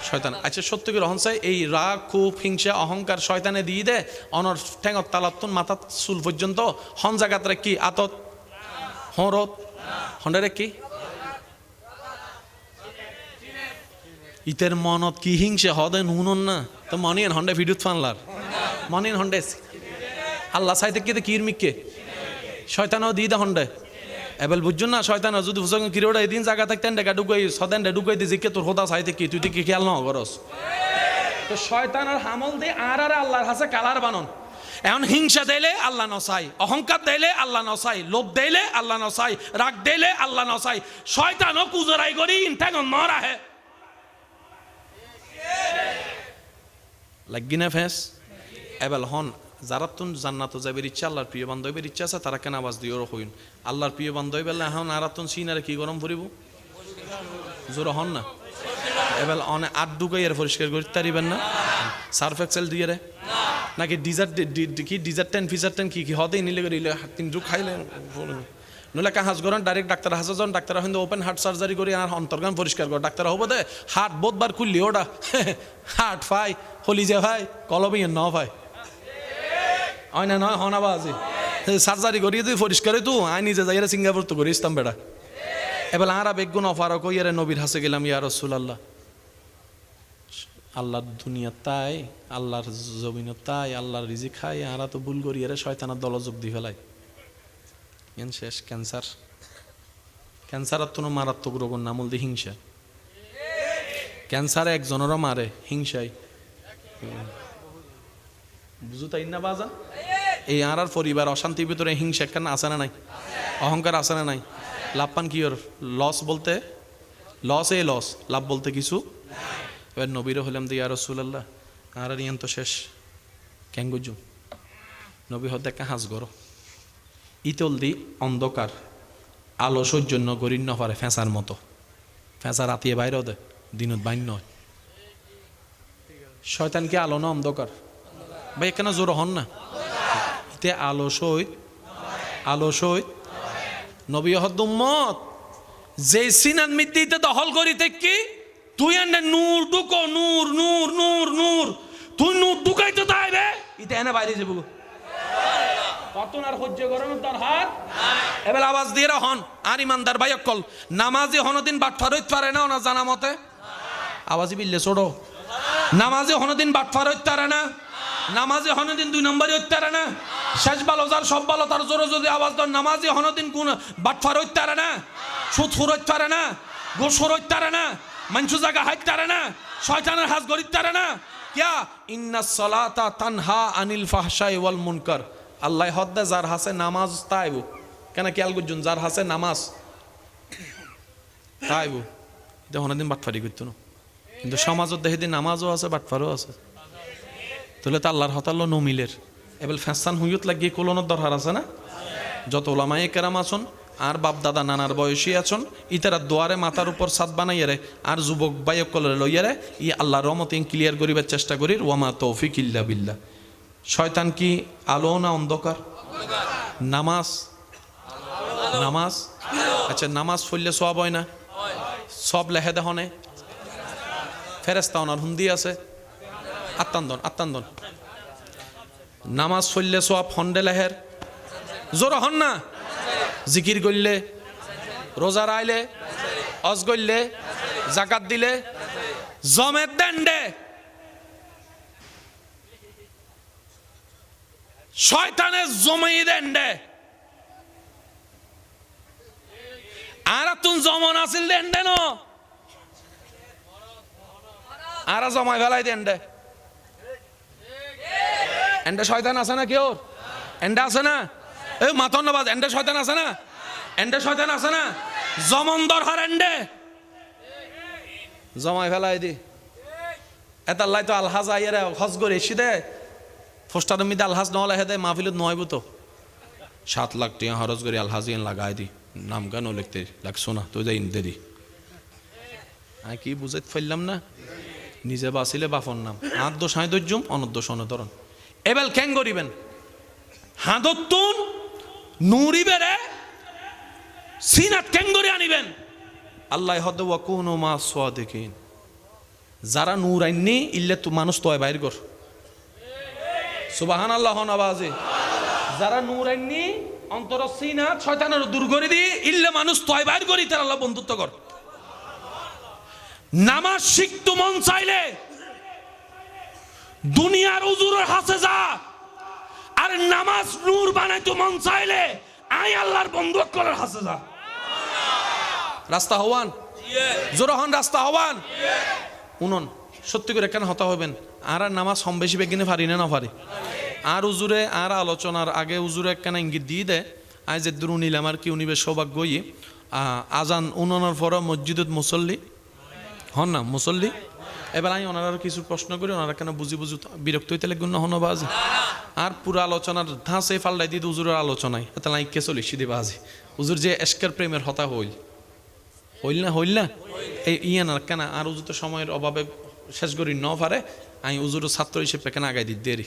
শয়তান আচ্ছা সত্য কি রহন চাই এই রাগ ক্ষোভ হিংসা অহংকার শয়তানে দিয়ে দে অনর ঠেঙত তালাতুন মাথাত চুল পর্যন্ত হন জাগাতরে কি আতত হরত হন্ডারে কি ইতের মনত কি হিংসে হদে নুনন না তো মনিয়েন হন্ডে ভিডিও ফানলার মনিয়েন হন্ডে আল্লাহ সাইতে কি কির মিককে শয়তানও দিয়ে দে হন্ডে এবেল বুঝছো না শয়তান যদি বুঝো কিরোটা এদিন জায়গা থাকতেন ডেকা ঢুকাই সদেন ঢুকাই দিয়ে জিকে তোর হোদা সাইতে কি তুই কি খেয়াল না করস তো শয়তানের হামল দিয়ে আর আল্লাহর হাসে কালার বানন এখন হিংসা দিলে আল্লাহ নসাই অহংকার দিলে আল্লাহ নসাই লোভ দিলে আল্লাহ নসাই রাগ দিলে আল্লাহ নসাই শয়তানও কুজরাই করি ইনঠাগন ন রাহে লাগি না ফেস এবেল হন যারা তুন জান্নাত যাবের ইচ্ছা আল্লাহর প্রিয় বান্ধবের ইচ্ছা আছে তারা কেন আওয়াজ দিও হইন আল্লাহর প্রিয় বান্ধব বেলা এখন আর তুন সিনারে কি গরম করিব জোর হন না এবেল অনে আট ডুকাই এর পরিষ্কার করতে পারিবেন না সার্ফ এক্সেল দিয়ে রে নাকি ডিজার্টেন ফিজার্টেন কি কি হতে নিলে করিলে তিন ডুক খাইলে নলে কাজ করেন ডাইরেক্ট ডাক্তার হাসে যান ডাক্তার কিন্তু ওপেন হার্ট সার্জারি করি আর অন্তর্গান পরিষ্কার কর ডাক্তার হবো দে হার্ট বোধবার খুললি ওটা হার্ট ফাই হলি যে ভাই কলবি ন ভাই হয় না নয় হন আবাজি সার্জারি করিয়ে তুই পরিষ্কার তুই আই নিজে যাই সিঙ্গাপুর তো করি ইস্তাম বেড়া এবার আর বেগুন অফারক ইয়ারে নবীর হাসে গেলাম ইয়া রাসূলুল্লাহ আল্লাহর দুনিয়া তাই আল্লাহর জমিন তাই আল্লাহর রিজিক খাই আরা তো ভুল করি এরে শয়তানের দলযোগ দি ফেলাই শেষ ক্যান্সার ক্যান্সার আর তো মারাত্মক রোগ নামল দি হিংসা ক্যান্সার একজনেরও মারে হিংসাই বুঝু তাই না বাজা এই আর পরিবার অশান্তির ভিতরে হিংসা কেন আসে না নাই অহংকার আসে না নাই লাভ পান কি ওর লস বলতে লস এ লস লাভ বলতে কিছু এবার নবীরও হলাম দি ইয়া রাসূলুল্লাহ আর ইয়ান তো শেষ কেন গুজু নবী হতে একটা হাঁস গড় ইতল দি অন্ধকার আলো সৌজন্য গরিন ন পারে ফেঁসার মতো ফেঁসা রাতিয়ে বাইরেও দে দিনত বাইন নয় শয়তানকে আলো না অন্ধকার ভাই এখানে জোর হন না ইতে আলো সহিত নবী হদ্দুম্মত যে সিনান মিদ্দিতে দখল করিতে কি তুই এনে নূর ঢুকো নূর নূর নূর নূর তুই নূর ঢুকাইতে তাইবে ইতে এনে বাইরে যাবো কত আর সহ্য করানোর তার হাত এবার আওয়াজ দিয়ে হন আর ইমানদার ভাই অকল নামাজি হনদিন বাটফার হইতে পারে না ওনা জানা মতে আওয়াজই বিললে ছোড়ো নামাজি হনদিন বাটফার হইতে পারে না নামাজি হনদিন 2 নম্বরই হইতে পারে না শেষ ভালো যার সব ভালো তার জোরে যদি আওয়াজ দেন নামাজি হনদিন কোন বাটফার হইতে পারে না সুদখোর হইতে পারে না গোসর হইতে পারে না মানুষ জায়গা হাইতে পারে না শয়তানের হাত গড়িতে পারে না কিয়া ইন্নাস সালাতা তানহা আনিল ফাহশাই ওয়াল মুনকার আল্লাহ হদ্দে যার হাসে নামাজ তাইবু কেন খেয়াল করছুন যার হাসে নামাজ তাইবু এটা অনেকদিন বাটফারি করতো না কিন্তু সমাজত দেখে দিন নামাজও আছে বাটফারও আছে তাহলে তো আল্লাহর হতাল্লো নমিলের এবার ফ্যাসান হুইয়ত লাগিয়ে কোলনের দরকার আছে না যত ওলামায়ে কেরাম আছেন আর বাপ দাদা নানার বয়সী আছেন ইতারা দোয়ারে মাথার উপর ছাদ বানাইয়া রে আর যুবক বাইক কলরে লইয়া রে ই আল্লাহর রহমতে ক্লিয়ার করিবার চেষ্টা করি ওয়ামা তৌফিক ইল্লা বিল্লাহ শয়তান কি আলো না অন্ধকার নামাজ নামাজ আচ্ছা নামাজ পড়লে সব হয় না সব লেহে দেহনে ফেরেস্তা ওনার হুন্দি আছে আত্মান্দন নামাজ পড়লে সব হন্ডে লেহের জোর হন না জিকির করলে রোজা রাইলে অজ করলে জাকাত দিলে জমের দেন্ডে শয়তানের জমাই দেন্ডে আর তুন জমন আসিল দেন্ডে ন আর জমাই ফেলাই দেন্ডে এন্ডে শয়তান আছে না কেউ এন্ডে আছে না এই মাথন নবাজ এন্ডে শয়তান আছে না, এন্ডে শয়তান আছে না, জমন্দর হার এন্ডে জমাই ফেলাই দি এতাল্লাই তো আলহাজ আইয়ারে হজ করে এসি দে ফোস্টারের মধ্যে আলহাজ নহলে হেদে মাহফিলত নয়ব তো 7 লাখ টাকা খরচ করে আলহাজ ইয়ান লাগাই দি নাম গানও লিখতে লাগছো না তো যাই দে দি আমি কি বুঝাইতে পারলাম না, নিজে বাঁচিলে বাফর নাম আদ দোষ হাই দর্জুম অনদোষ অনধরণ এবেল কেন করিবেন হাদতুন নুরিবেরে সিনাত কেন করে আনিবেন আল্লাহ হদ ওয়া কুনু মা সাদিকিন যারা নূর আইনি ইল্লে তো মানুষ তো বাইর কর সুবহানাল্লাহ নওয়াজে যারা নূর আইনি অন্তর সিনাত শয়তানের দূর করে দি ইল্লে মানুষ তো বাইর করি তার আল্লাহ বন্ধুত্ব কর নামাজ শিখতে মন চাইলে দুনিয়ার হুজুরের হাতে যা আর নামাজ নূর বানাইতে মন চাইলে আই আল্লাহর বন্ধুত্ব করার হাতে যা রাস্তা হওয়ান জোরহন রাস্তা হওয়ান উনন সত্যি করে কেন হতা হবেন আর নামাজ কম বেশি বেগিনে পারি না পারি আর হুজুরে আর আলোচনার আগে হুজুরে কেন ইঙ্গিত দিয়ে দেয় আজ যে দূর নিলাম আর কি উনিবে সৌভাগ্য আজান উনানোর পর মসজিদত মুসল্লি হন না মুসল্লি এবার আমি ওনারা কিছু প্রশ্ন করি ওনারা কেন বুঝি বিরক্ত হইতে লাগবে না হন বাজে আর পুরো আলোচনার ধাঁচে ফাল্লাই দিয়ে হুজুরের আলোচনায় তাহলে আমি কে চলি সিদি বাজে হুজুর যে এস্কের প্রেমের হতা হইল না এই ইয়ান আর কেন আর হুজুর তো সময়ের অভাবে শেষ করি ন পারে আমি হুজুরের ছাত্র হিসেবে কেন আগাই দিই দেরি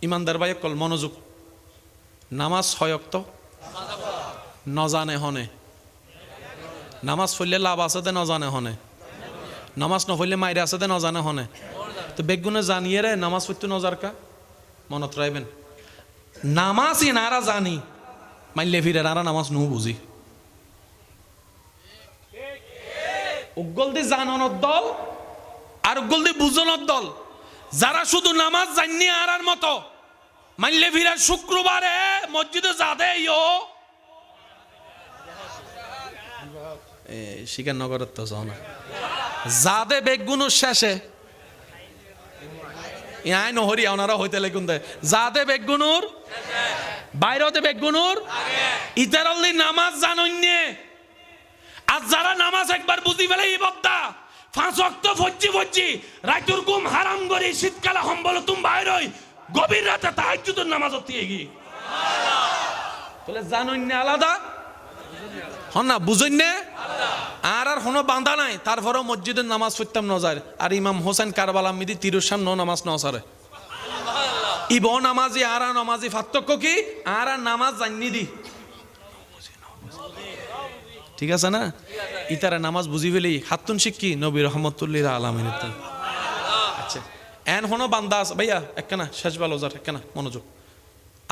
ইমানদার ভাই কল মনোযোগ নামাজ হয়ক্ত ন জানে হনে নামাজ পড়লে লাভ আছে দে ন জানে হনে নামাজ নপড়লে মাইরে আছে দে ন জানে হনে তো বেগুনে জানিয়ে রে নামাজ পড়তে নজার কা মনত রাখবেন নামাজ ইনারা জানি মাইলে ফিরে আরা নামাজ নু বুঝি উগল দি জাননের দল আর উগল দি বুঝনের দল যারা শুধু নামাজ জানি আরার মতো মাইলে ফিরে শুক্রবারে মসজিদে যাদে ইয়ো শিকার নগরের তো যাও না যাদে বেগুনোর শেষে আই নহরি ওনারা হইতে লেগুন দেয় যাদে বেগুনুর বাইরতে বেগুনুর ইতারাল্লি নামাজ জানন্যে আর যারা নামাজ একবার বুঝি ফেলে এই বদ্দা 5 ওয়াক্ত ফজ্জি রাতুর ঘুম হারাম করে শীতকালে সম্বল তুম বাইরই গভীর রাতে তাহাজ্জুদের নামাজ হতে গি তাহলে জানন্যে আলাদা হন না বুঝন্যে আর কোনো বান্ধা নাই তারপরেও মসজিদের নামাজ পড়তাম নজার আর ইমাম হোসেন কারবালা মিদি তিরুসাম নামাজ নসারে ইব নামাজি আর নামাজি পার্থক্য কি আর নামাজ জানি দি ঠিক আছে না ইতারা নামাজ বুঝি ফেলি হাতুন শিক্ষি নবী রহমতুল্লাহ আলামিন আচ্ছা এন হনো বান্দা আছে ভাইয়া একখানা শেষ ভালো যার একখানা মনোযোগ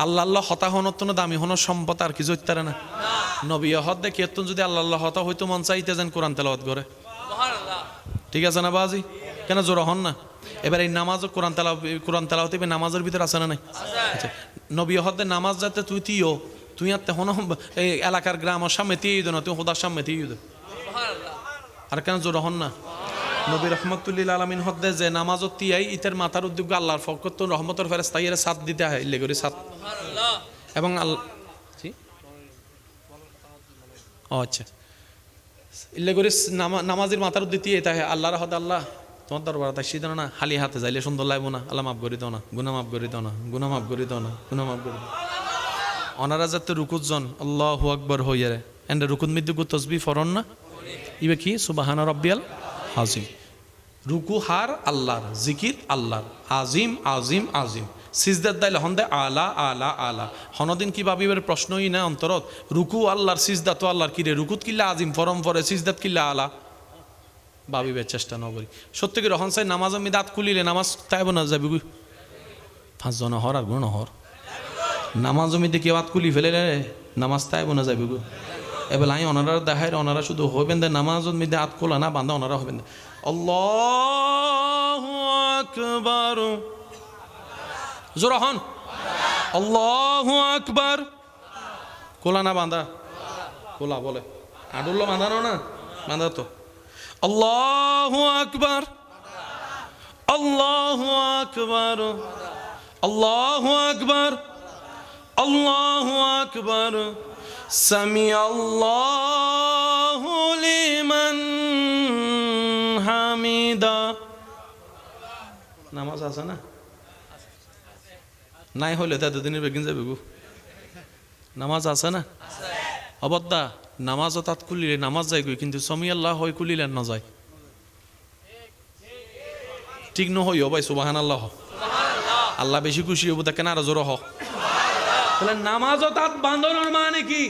আল্লাহ হতা হনতন দামি হন সম্পদ আর কিছু হইতারে না নবী হদ দেখি এত যদি আল্লাহ হতা হইতো মন চাইতে যেন কোরআন তেলাওয়াত করে ঠিক আছে না বাজি কেন জোর হন না এবার এই নামাজ কোরআন তেলাওয়াত নামাজের ভিতরে আছে না নাই আচ্ছা নবী হদ নামাজ যাতে তুই আর হন এই এলাকার গ্রামের সামনে তিয়ে দো না তুই হোদার সামনে তিয়ে দো আর কেন জোর হন না নবী রহমতুল্লাহ আলামিন হদ্দে যে নামাজত তিয়াই ইতের মাথার উদ্যোগ আল্লাহর ফকত রহমতের ফেরেশতা ইরে সাত দিতে হয় ইল্লে করে সাত এবং আল্লাহ আচ্ছা ইল্লে করে নামাজের মাথার উদ্যোগ দিয়ে তাই আল্লাহর হদ আল্লাহ তোমার দরবার তাই সিদ্ধ না খালি হাতে যাইলে সুন্দর লাগবো না আল্লাহ মাফ করে দাও না গুনাহ মাফ করে দাও না গুনাহ মাফ করে দাও না গুনাহ মাফ করে দাও ওনারা যাতে রুকুত জন আল্লাহু আকবার হইয়া রে এন্ড রুকুত মধ্যে তসবিহ ফরন না ইবে কি সুবহান রাব্বিয়াল আজিম রুকু হার আল্লাহর জিকির আল্লাহর আজিম আজিম আজিম সিজদাত দাইলে হন্দে আলা আলা আলা হনদিন কি ভাবিবার প্রশ্নই না অন্তরত রুকু আল্লাহর সিজদা তো আল্লাহর কি রে রুকুত কিল্লা আজিম ফরম ফরে সিজদাত কিল্লা আলা ভাবিবার চেষ্টা ন করি সত্যি কি রহন সাই নামাজ আমি দাঁত খুলিলে নামাজ তাইব না যাবি 5 জন হর আর গুণ হর নামাজ জমিতে কেউ হাত খুলি ফেলে নামাজ তাইব না যাবি গো এবার আমি ওনারা দেখায় ওনারা শুধু হইবেন দে নামাজ মধ্যে হাত খোলা না বান্ধা ওনারা হবেন আল্লাহু আকবার জোরে হন আল্লাহু আকবার খোলা না বান্ধা খোলা বলে আডুল্লো বাঁধানো না বাঁধা তো আল্লাহু আকবার আল্লাহু আকবার আল্লাহু আকবার আল্লাহু আকবার সামি আল্লাহু লিমান হামিদা। নামাজ আছে না? নাই হইলে তো এতদিনের বেগিন যাবে গো। নামাজ আছে না? অবদ্দা নামাজও তাত খুলিলে নামাজ যায় গই, কিন্তু সামি আল্লাহ হয় খুলিলে না যায়। ঠিক নহইও ভাই, সুবহানাল্লাহ। আল্লাহ বেশি খুশি হবো দেখেন, আরো জোর হ। তাহলে নামাজও তাত বাঁধনের মানে কি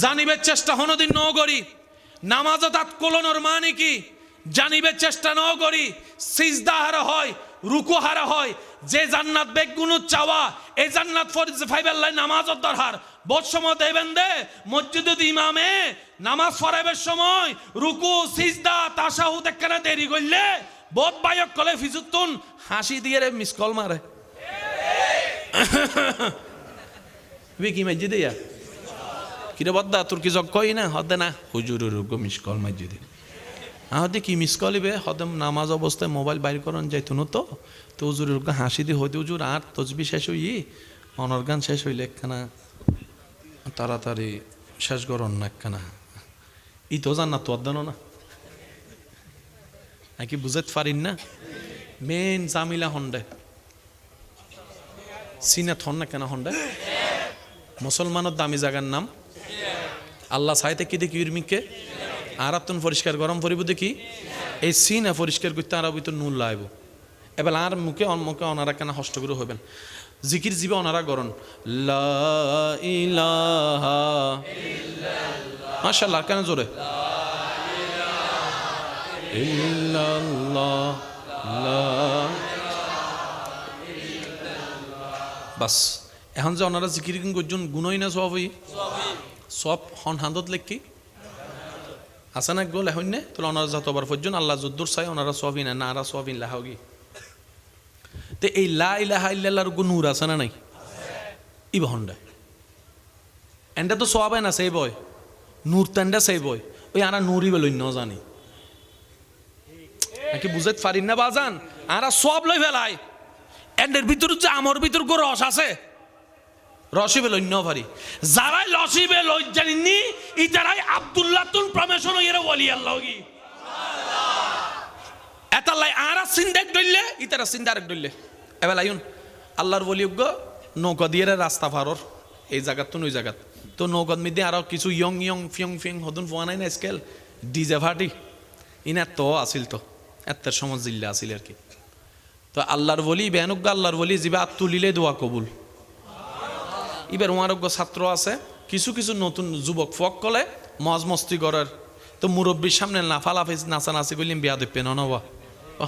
জানিবের চেষ্টা হনদিন ন করি। নামাজও তাত কোলনের মানে কি জানিবের চেষ্টা ন করি। সিজদা হারা হয়, রুকু হারা হয়। যে জান্নাত বেগুনো চাওয়া, এই জান্নাত ফাইবার লাই নামাজের দরকার। বহুত সময় দেবেন দে মসজিদে ইমামে নামাজ পড়াইবার সময় রুকু সিজদা তাশাহুদ একখানা দেরি করলে বহুত বায়ক কলে ফিজুতুন হাসি দিয়ে রে মিস কল মারে। কি মসজিদে ইয়া কিরে বদ্দা তোর কি জগ কই না হদে না হুজুরের রুকু মিস কল মসজিদে। হদে কি মিস কলিবে হদে নামাজ অবস্থায় মোবাইল বাইর করন যাইতো না, তো হুজুরের রুকু হাসি দিয়ে হইতে হুজুর আর তসবি শেষ হই অনর্গান শেষ হইলে একখানা তাড়াতাড়ি শেষ করন না একখানা ই তো জান না তো অধ্যান না নাকি বুঝাতে পারিন না। মেন জামিলা হন্ডে সিনে থন না কেন হন্ডে মুসলমানের দামি জায়গার নাম আল্লাহ সাইতে কি দেখি ইরমিকে আর তুন পরিষ্কার গরম পরিব দেখি এই সিনে পরিষ্কার করতে আর তো নুন লাইব। এবার আর মুখে মুখে অনারা কেন হষ্ট করে হবেন জিকির জীবে অনারা গরন লা ইলাহা ইল্লাল্লাহ মাশাআল্লাহ কেন জোরে ইল্লাল্লাহ লা বাস। এখন যে ওনারা জিকির করছেন গুণই না সব সব হন হান্দত লেখি আছে না গোল এখন নে তো ওনারা যতবার পর্যন্ত আল্লাহ যদ্দুর চাই ওনারা সবই না নারা সবিন লাহগি। তো এই লা ইলাহা ইল্লাল্লাহর নূর আছে না নাই ই বহন্ডা এন্ডা তো সবাই না সেই বয় নূর তেন্ডা সেই বয় ওই আরা নূরই বলই ন জানি নাকি বুঝাইতে পারিন না বাজান আরা সব লই ফেলাই এন্ডের ভিতর যে আমার ভিতর গো রস আছে রসিবে লইন্য পারি যারাই লসিবে লই জানিনি ইতারাই আব্দুল্লাহ তুন প্রমেশন এর ওলি আল্লাহ কি এতালাই আরা সিন্দাক দইলে ইতারা সিন্দারক দইলে এবেলা আইন আল্লাহর ওলিজ্ঞ নৌকা দিয়ে রাস্তা পারর এই জায়গা তো ওই জায়গা তো নৌকার মধ্যে আরো কিছু ইয়ং ইয়ং ফিয়ং ফিয়ং হদুন ফোয়া নাই না স্কেল ডিজে ভাটি ইনার তো আসিল তো এত্তের সময় জিল্লা আসিল আর কি। তো আল্লাহর বলি বেনুজ্ঞ আল্লাহর বলি যিবা তুলিলে দোয়া কবুল। এবার উমারজ্ঞ ছাত্র আছে কিছু কিছু নতুন যুবক ফক কলে মজ মস্তি করার তো মুরব্বীর সামনে লাফালাফি নাচানাচি করলেন বেয়াদব পেন নবা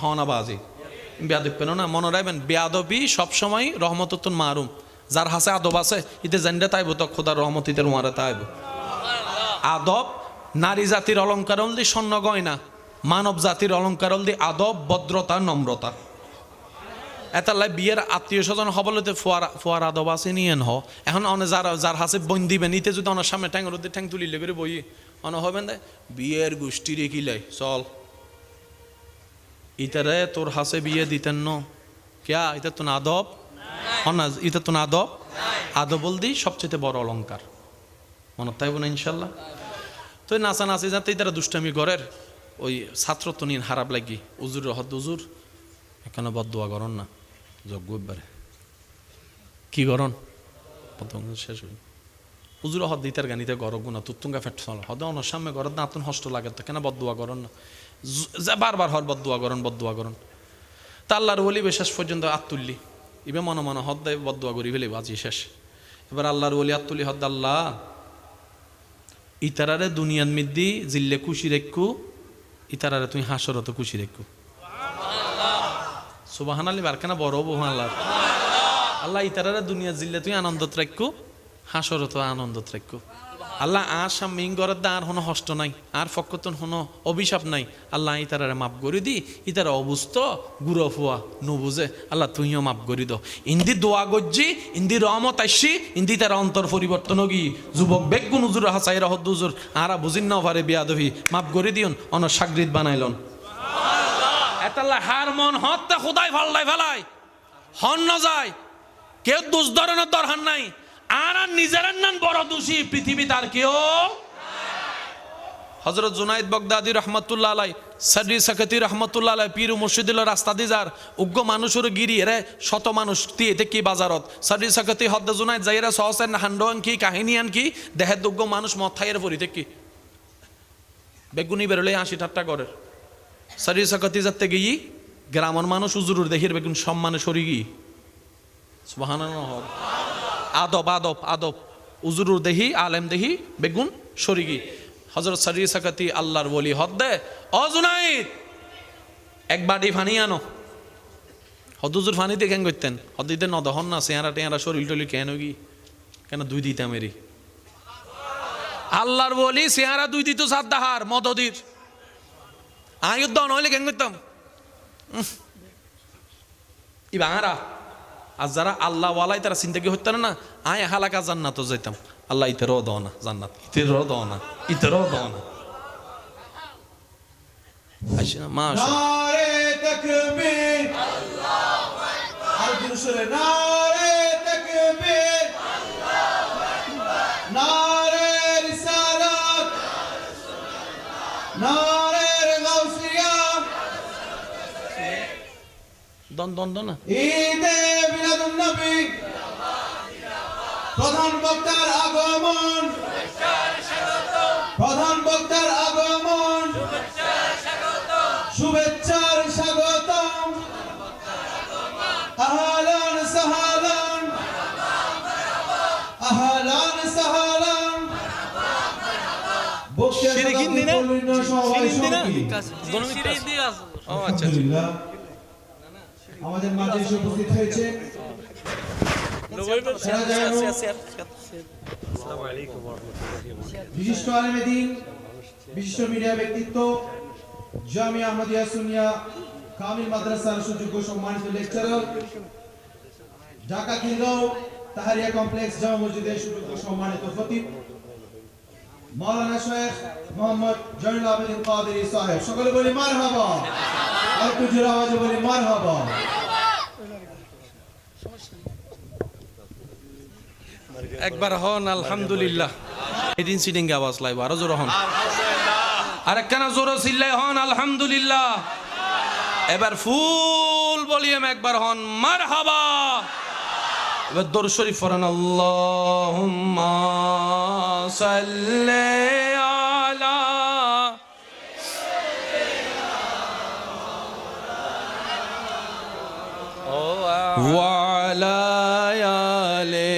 হনা বাজি বেয়াদব পেন না মনে রাখবেন বেয়াদবি সবসময় রহমতুন মারুম যার হাসে আদব আছে ইতে জানতে তাইব তো খোদার রহমত ইতের উমারে তাইব। আদব নারী জাতির অলঙ্কার হল দি স্বর্ণ গয়না, মানব জাতির অলঙ্কার হল দি আদব ভদ্রতা নম্রতা। এতালাই বিয়ের আত্মীয় স্বজন হবলতে ফোয়ার আদব আছে নিয়ে হ এখন অনে যার হাসে বন দিবেন ইতে যদি অনার সামনে ঠ্যাং রোদে ঠ্যাং তুলিলে করে বই অনে হবেন দে বিয়ের গোষ্ঠী রেখিলাই চল ইতারে তোর হাসে বিয়ে দিতেন ন ক্যা এটা তো আদব হনা এটা তো আদব আদব বল দি সবচেয়ে বড় অলঙ্কার মনে তাইব না ইনশাল্লাহ। তো নাচানাচি যাতে তারা দুষ্টামি ঘরের ওই ছাত্র তো নিন হারাপ লাগি উজুর হদ উজুর এখানে বদুয়া করন না যজ্ঞ একবারে কি করন শেষ হই উজুর হদ দিতার গানিতে গরব গুণা তুতুঙ্গা ফেট চল হদ অনার সামনে গরত না আতুন হষ্ট লাগে তো কেন বদুয়া করন না বারবার হর বদুয়া করন তা আল্লাহর বলি শেষ পর্যন্ত আত্তুল্লি ইবে মনে মনে হদ দেয় বদুয়া করি ফেলে বাজি শেষ। এবার আল্লাহর বলি আত্তুলি হদ আল্লাহ ইতারারে দুনিয়ার মিদ্দি জিল্লে খুশি রেখু ইতারারে তুই হাসরত খুশি রেখু সুবহানাল্লাহ বারকানা বড় বহু আল্লাহ আল্লাহ ইতারারে দুনিয়া জিল্লে তুই আনন্দত রাখু হাসরত আনন্দত রাখু আল্লাহ আর সামিং গরদ আর হনো হষ্ট নাই আর ফকতন হনো অভিশাপ নাই আল্লাহ ইতারারে মাফ করে দি ইতারা অবুস্থ গুড় ফুয়া নবুঝে আল্লাহ তুইও মাফ করে দাও ইন্দি দোয়া গজ্জি ইন্দি রহমত আইসি ইন্দি তার অন্তর পরিবর্তন গি যুবক বেগুন উজুর হাসাই রহদ উজুর আরা বুঝিন না পারে বিয়াদহি মাফ করে দিউন অন সাগরিদ বানাইলন এতাল্লাহ হার মন হত্যা খুদাই ফাল্লাই ফেলাই হন না যায় কেউ দোষ ধরনের দরকার নাই নিজের নান বড় দোষী পৃথিবী তার কেউ। হযরত জুনাইদ বাগদাদি রহমাতুল্লাহ আলাই, সাদরি সাকাতি রহমাতুল্লাহ আলাই, পীর মুর্শিদুল্লাহ রাস্তা দি যার উগ্র মানুষের গিরি রে শত মানুষ তে কি বাজারত সাদরি সাকাতি হদ্দ জুনাইদ যাইরা সহসেন হান্ডন কি কাহিনী আন কি দেহে উগ্র মানুষ মথাইয়ের পরিতে কি বেগুনি বেরোলে 80 ঠাট্টা করে। সাদরি সাকাতি যাতে গিয়ে গ্রামের মানুষ উজুরুর দেখির বেগুন সম্মানে সরি গি সুবহানাল্লাহ। আদব আদব আদব উজুরুর দেহি আলেম দেহি বেগুন সরি গি। হযরত সাদরি সাকাতি আল্লাহর ওলি হদ্দে ও জুনাইদ এক বাটি পানি আনো। হদুজুর পানিতে কেন করতেন হদিতে নদহন না চেহারা টেহারা শরীর টলি কেন গি কেন দুই দিতাম এরি আল্লাহর ওলি চেহারা দুই দিত সাদ্দাহার মদদির আয়ুদ্ধ নইলে কেন করতাম ই বাঙারা। আর যারা আল্লাহ ওয়ালাই তারা চিন্তাকি হইত না আয় হালাকা জান্নাত যাইতাম আল্লাহ ইতেরও দাও না জান্নাত ইতেরও দাও না ইতেরও দাও না। আচ্ছা মাশাআল্লাহ নারে তাকবীর আল্লাহু আকবার আর দুসরে নারে তাকবীর আল্লাহু আকবার নারে রিসালাত নারে গাউসিয়া দন দন দন না ঈদে মিলাদুন নবী প্রধান বক্তার আগমন প্রধান বক্তার আগমন শুভেচ্ছার স্বাগতম আহলান সাহলান আহলান সাহলান শিরিকিন দিনা শিরিকিন দিনা শিরিকিন দিয়া ও আচ্ছা
আমাদের মাঝে এসে উপস্থিত হয়েছে বিশিষ্ট আলেমে দ্বীন বিশিষ্ট মিডিয়া ব্যক্তিত্ব জামিয়া আহমদিয়া সুন্নিয়া কামিল মাদ্রাসার সুযোগ্য সম্মানিত লেকচারার ঢাকা খিলগাঁও তাহারিয়া কমপ্লেক্স জামা মসজিদের সুযোগ্য সম্মানিত খতিব মাওলানা শেখ মোহাম্মদ জয়নুল আবেদিন কাদেরী সাহেব সকলে বলি মারহাবা আর একটু জোরে আওয়াজে বলি মারহাবা।
একবার হন আলহামদুলিল্লাহ এদিন সিটিং আওয়াজ লাইব আরো জোরে হন আর একখানা জোরে চিল্লাই হন আলহামদুলিল্লাহ। এবার ফুল ভলিউম একবার হন মারহাবা। এবার দরুদ শরীফ পড়েন আল্লাহুম্মা সাল্লি আলা ওয়া আলা আলি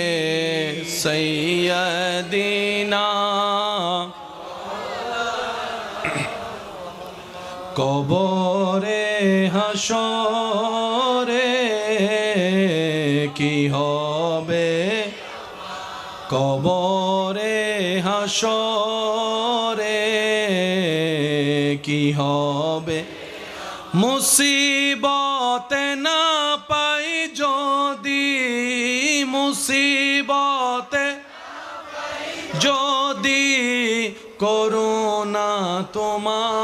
সাইয়্যিদিনা। কবরে হাসরে কি হবে কবরে হাসরে কি হবে মুসিবতে না পাই যদি মুসিবতে যদি করুণা তোমার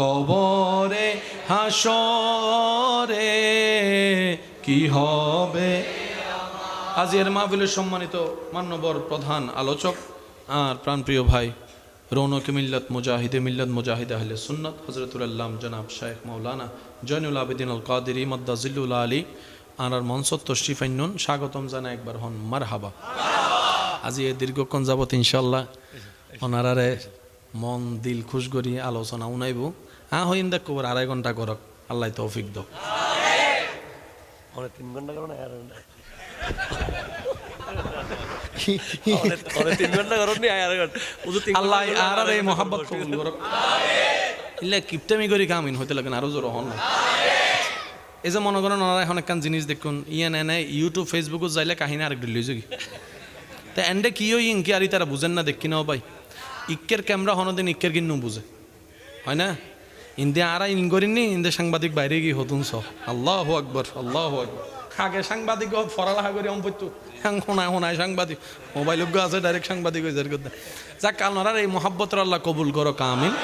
কবরে হাসরে কি হবে। আজকের মাহফিলের সম্মানিত মান্যবর প্রধান আলোচক আর প্রাণপ্রিয় ভাই রৌনক মিল্লাত মুজাহিদ আহলে সুন্নাত হযরতুল আল্লাম জনাব শাইখ মাওলানা জয়নুল আবেদিন আল কাদেরী মাদ্দাজিল্লুল আলী আনার মনসত তশরিফান্নুন স্বাগতম জানাই একবার হন মারহাবা। আজি এই দীর্ঘক্ষণ যাবত ইনশাল্লাহ ওনারারে মন দিল খুশ করি আলোচনা উনাইব হইন দেখ কবর 2.5 ঘন্টা করক আল্লাহ তৌফিক দাও।
3 ঘন্টা করো না
আল্লাহ আর এই মোহাব্বত কবুল করক। ইল্লা কিপটামি করি কামিন হইতে লাগেন আরো জোর হন না। এই যে মনে করেন ওনারা এখন একখান জিনিস দেখুন এনে ইউটিউব ফেসবুকত যাইলে কাহিনী আরেকটা লই যাবি তা এন্ডে কি ওই ইনকি আর তারা বুঝেন না দেখি নাও ভাই ইক্কের ক্যামেরা হনদিন ইক্কের কিন্নু বুঝে হয় না ইন্দে আরা ইন করিনি ইন্দে সাংবাদিক বাইরে গিয়ে হতুন স আল্লাহু আকবার আল্লাহু আকবার আগে সাংবাদিক ফরালাহা করে অম্পত্য শোনায় সাংবাদিক মোবাইল আছে ডাইরেক্ট সাংবাদিক হয়ে যায় যাক আপনার এই মোহাব্বতের আল্লাহ কবুল করো কামিল।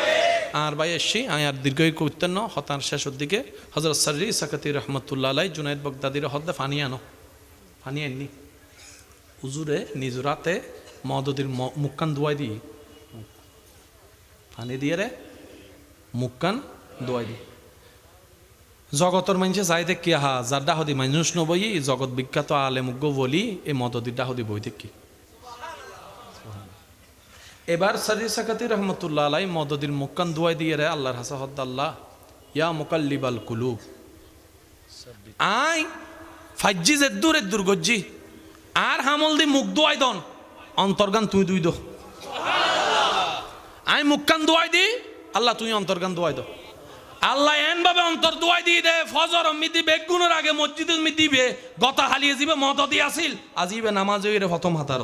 আর ভাই এসছি আর দীর্ঘই করতেন না হতার শেষের দিকে হযরত সাদরি সাকাতি রহমতুল্লাহ আলাই জুনাইদ বাগদাদির হদ্দে ফানি আনো পানি আননি হুজুরে নিজ রাতে মদদির মুখকান ধোয়াই দিই পানি দিয়ে রে মুখকান ধোয়াই দিই জগতর মানুষে যাই দেখি হা যার ডাহদি মানুষ নবই জগৎ বিখ্যাত আলে মুগ্গ বলি এই মদদির ডাহদি বই দেখি এবার সারি সাকাতি রহমতুল্লাহ আলাই মদদির মুক্কান দুয়াই দিয়ে রে আল্লাহর হাসাহদ্দাল্লাহ ইয়া মুকাল্লিবাল কুলুব আই ফাজ্জি এদ্দুর গজ্জি আর হামল দি মুখ দুয়াই দন অন্তর্গান তুই দুই দো আই মুক্কান দুয়াই দি আল্লাহ তুই অন্তর্গান দুয়াই দো আল্লাহ এন ভাবে অন্তর দুয়াই দিয়ে দে ফজর মিদি বেগুনের আগে মসজিদে দিবে গতা হালিয়ে যাবে মদদি আসিল আজিবে নামাজ রে প্রথম হাতার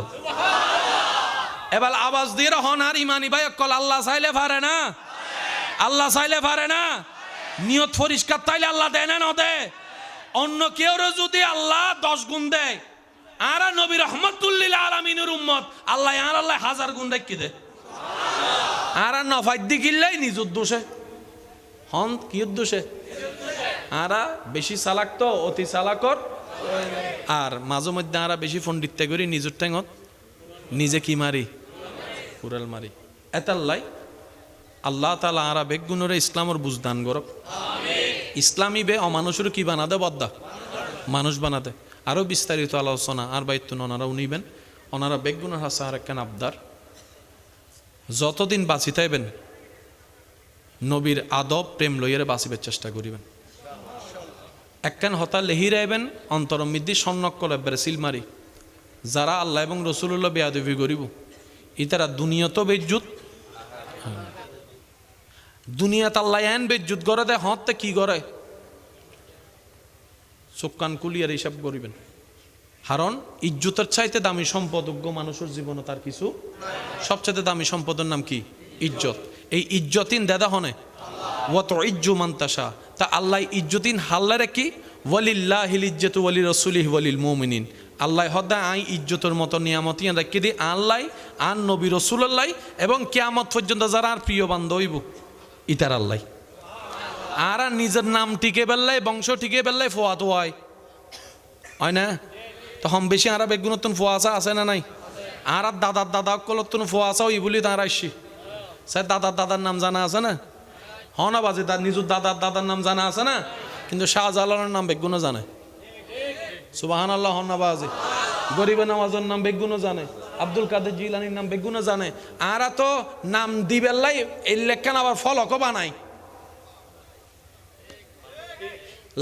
এবার আওয়াজ দিয়ে হন আর ইমানি ভাই কল আল্লাহ চাইলে পারে না আল্লাহ চাইলে পারে না নিয়ত পরিষ্কার তাইলে আল্লাহ দেয় না দে অন্য কেউ যদি আল্লাহ 10 গুণ দেয় আর নবী রহমতুল্লিল আলামিনের উম্মত আল্লাহ আর আল্লাহ 1000 গুণ দেয় কি দে আর নফাই দি কিল্লাই নিজ উদ্দোষে হন কি উদ্দোষে আর বেশি চালাক তো অতি চালাকর আর মাঝে মধ্যে আর বেশি পণ্ডিত করি নিজের ঠেঙত নিজে কি মারি কুড়াল মারি এতাল্লাই আল্লাহ তাআলা আরা বেগুনরে ইসলামের বুঝদান গরক ইসলামী বে অমানুষের কি বানাদে বদ্দা মানুষ বানাতে আরো বিস্তারিত আলোচনা আর বাইত্য ওনারা উনিবেন ওনারা বেগুনের হাসা আর একখান আবদার যতদিন বাঁচি থাইবেন নবীর আদব প্রেম লইয়ের বাঁচিবার চেষ্টা করিবেন একখান হতা লেহিরাইবেন অন্তর মিদ্দি সন্নক্কল একবারে সিলমারি যারা আল্লাহ এবং রসুল্লাহ বেয়াদবি করিব ইতারা দুনিয়াতো বেজ্জুত দুনিয়াত আল্লাহ এন বেজ্জুত করে দেয় হতে কি করে চোখান কুলিয়ার হিসাব করিবেন কারণ ইজ্জতের চাইতে দামি সম্পদজ্ঞ মানুষের জীবনে তার কিছু সবচেয়ে দামি সম্পদের নাম কি ইজ্জত এই ইজ্জতিন দাদা হনে ওয়াত ইজ্জু মান্তাসা তা আল্লাহ ইজ্জতিন হাল্লারে কি ওয়ালিল্লাহিল ইজ্জতু ওয়ালি রাসূলিহি ওয়ালিল মুমিনিন আল্লাহ হদা আই ইজ্জতের মতো নিয়ামত রাখি দি আল্লাহ আন নবী রাসূলুল্লাহ এবং কিয়ামত পর্যন্ত যারা আর প্রিয় বান্ধব হইব ইতার আল্লাহ আর নিজের নাম টিকে বেল্লাই বংশ টিকে বেল্লাই ফোয়াত হয় না তখন বেশি আর বেগুনতন ফোয়াশা আছে না নাই আর দাদার দাদা কলতন ফোয়াশা ওই বলি তাঁর আসছি স্যার দাদার নাম জানা আছে না হনা বাজে তার নিজের দাদার নাম জানা আছে না কিন্তু শাহজালালের নাম বেগুনও জানে সুবহানাল্লাহ হনা বাজে গরিবে নওয়াজের নাম বেগুনও জানে আব্দুল কাদের জিলানির নাম বেগুনও জানে আর তো নাম দিবেল্লাই এই লেখান আবার ফলকও বানাই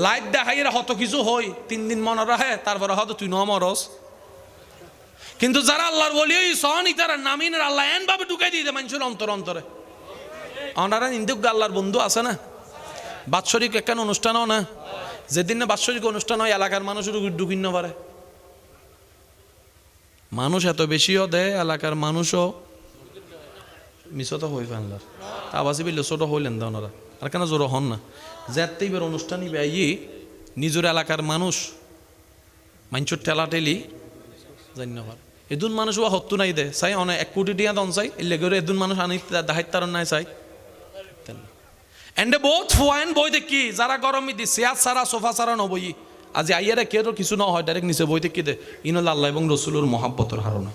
লাইট দেখাইরা হত কিছু হই 3 দিন মনে রাখে তারপরে হয়তো তুই নমরস কিন্তু যারা আল্লাহর বলি ওই সহনি তারা নামিনের আল্লাহ এন ভাবে ঢুকাই দিয়ে দেয় মানুষের অন্তরে ওনারা ইন্দুক আল্লাহর বন্ধু আছে না বাৎসরিক একখান অনুষ্ঠানও না যেদিন না বাৎসরিক অনুষ্ঠান হয় এলাকার মানুষের ঢুকিন না পারে মানুষ এত বেশিও দেয় এলাকার মানুষও মিশত হই ফেললার তা বাসি বিল ছোট হইলেন দা ওনারা আর কেন জোর হন না যেতেইবার অনুষ্ঠানই ব্যয়ী নিজের এলাকার মানুষ মানুষের ঠেলা ঠেলি ধন্যবাদ এদুন মানুষ ও হত্তু নাই দে চাই অনেক 1 কোটি টিয়া দন চাই এলে করে এদুন মানুষ আনি দায়িত্ব নাই চাই এন্ডে বহুত ফুয়াইন বই দেখি যারা গরমই দি চেয়ার সারা সোফা সারা নবই আজি আইয়ারে কেউ কিছু না হয় ডাইরেক্ট নিচে বই দেখি দে ইনল আল্লাহ এবং রসুলের মহাব্বতের হারণে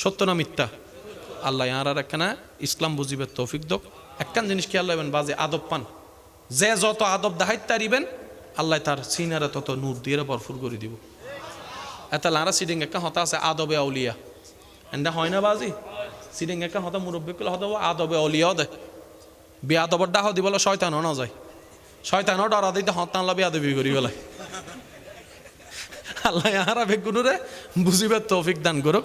সত্য না মিথ্যা আল্লাহ আর একখানা ইসলাম বুঝিবের তৌফিক দক একখান জিনিস কি আল্লাহ বাজে আদব পান যে যত আদব দাহাইত তারিবেন আল্লাহ তার সিনারে তত নূর দিয়ে ভরপুর করে দিব এটা লারা সিডিং একটা হতা আছে আদবে আউলিয়া এন্ডা হয় না বাজি সিডিং একটা হতা মুরব্বী কলে হতা আদবে আউলিয়াও দে বেয়াদবর ডাহ দি বলে শয়তানও না যায় শয়তানও ডরা দিতে হতা আল্লাহ বেয়াদবি করি বলে আল্লাহ আর বেগুনুরে বুঝিবার তৌফিক দান করুক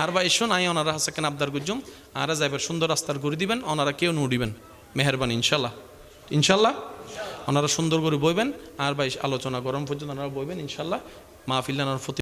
আর ভাই শোন আই ওনারা হাসে কেন আবদার গুজুম আর যাইবার সুন্দর রাস্তার করে দিবেন ওনারা কেউ নুড়িবেন মেহরবানি ইনশাল্লাহ ওনারা সুন্দর করে বইবেন আর ভাই আলোচনা গরম পর্যন্ত ওনারা বইবেন ইনশাল্লাহ মাহফিল প্রতি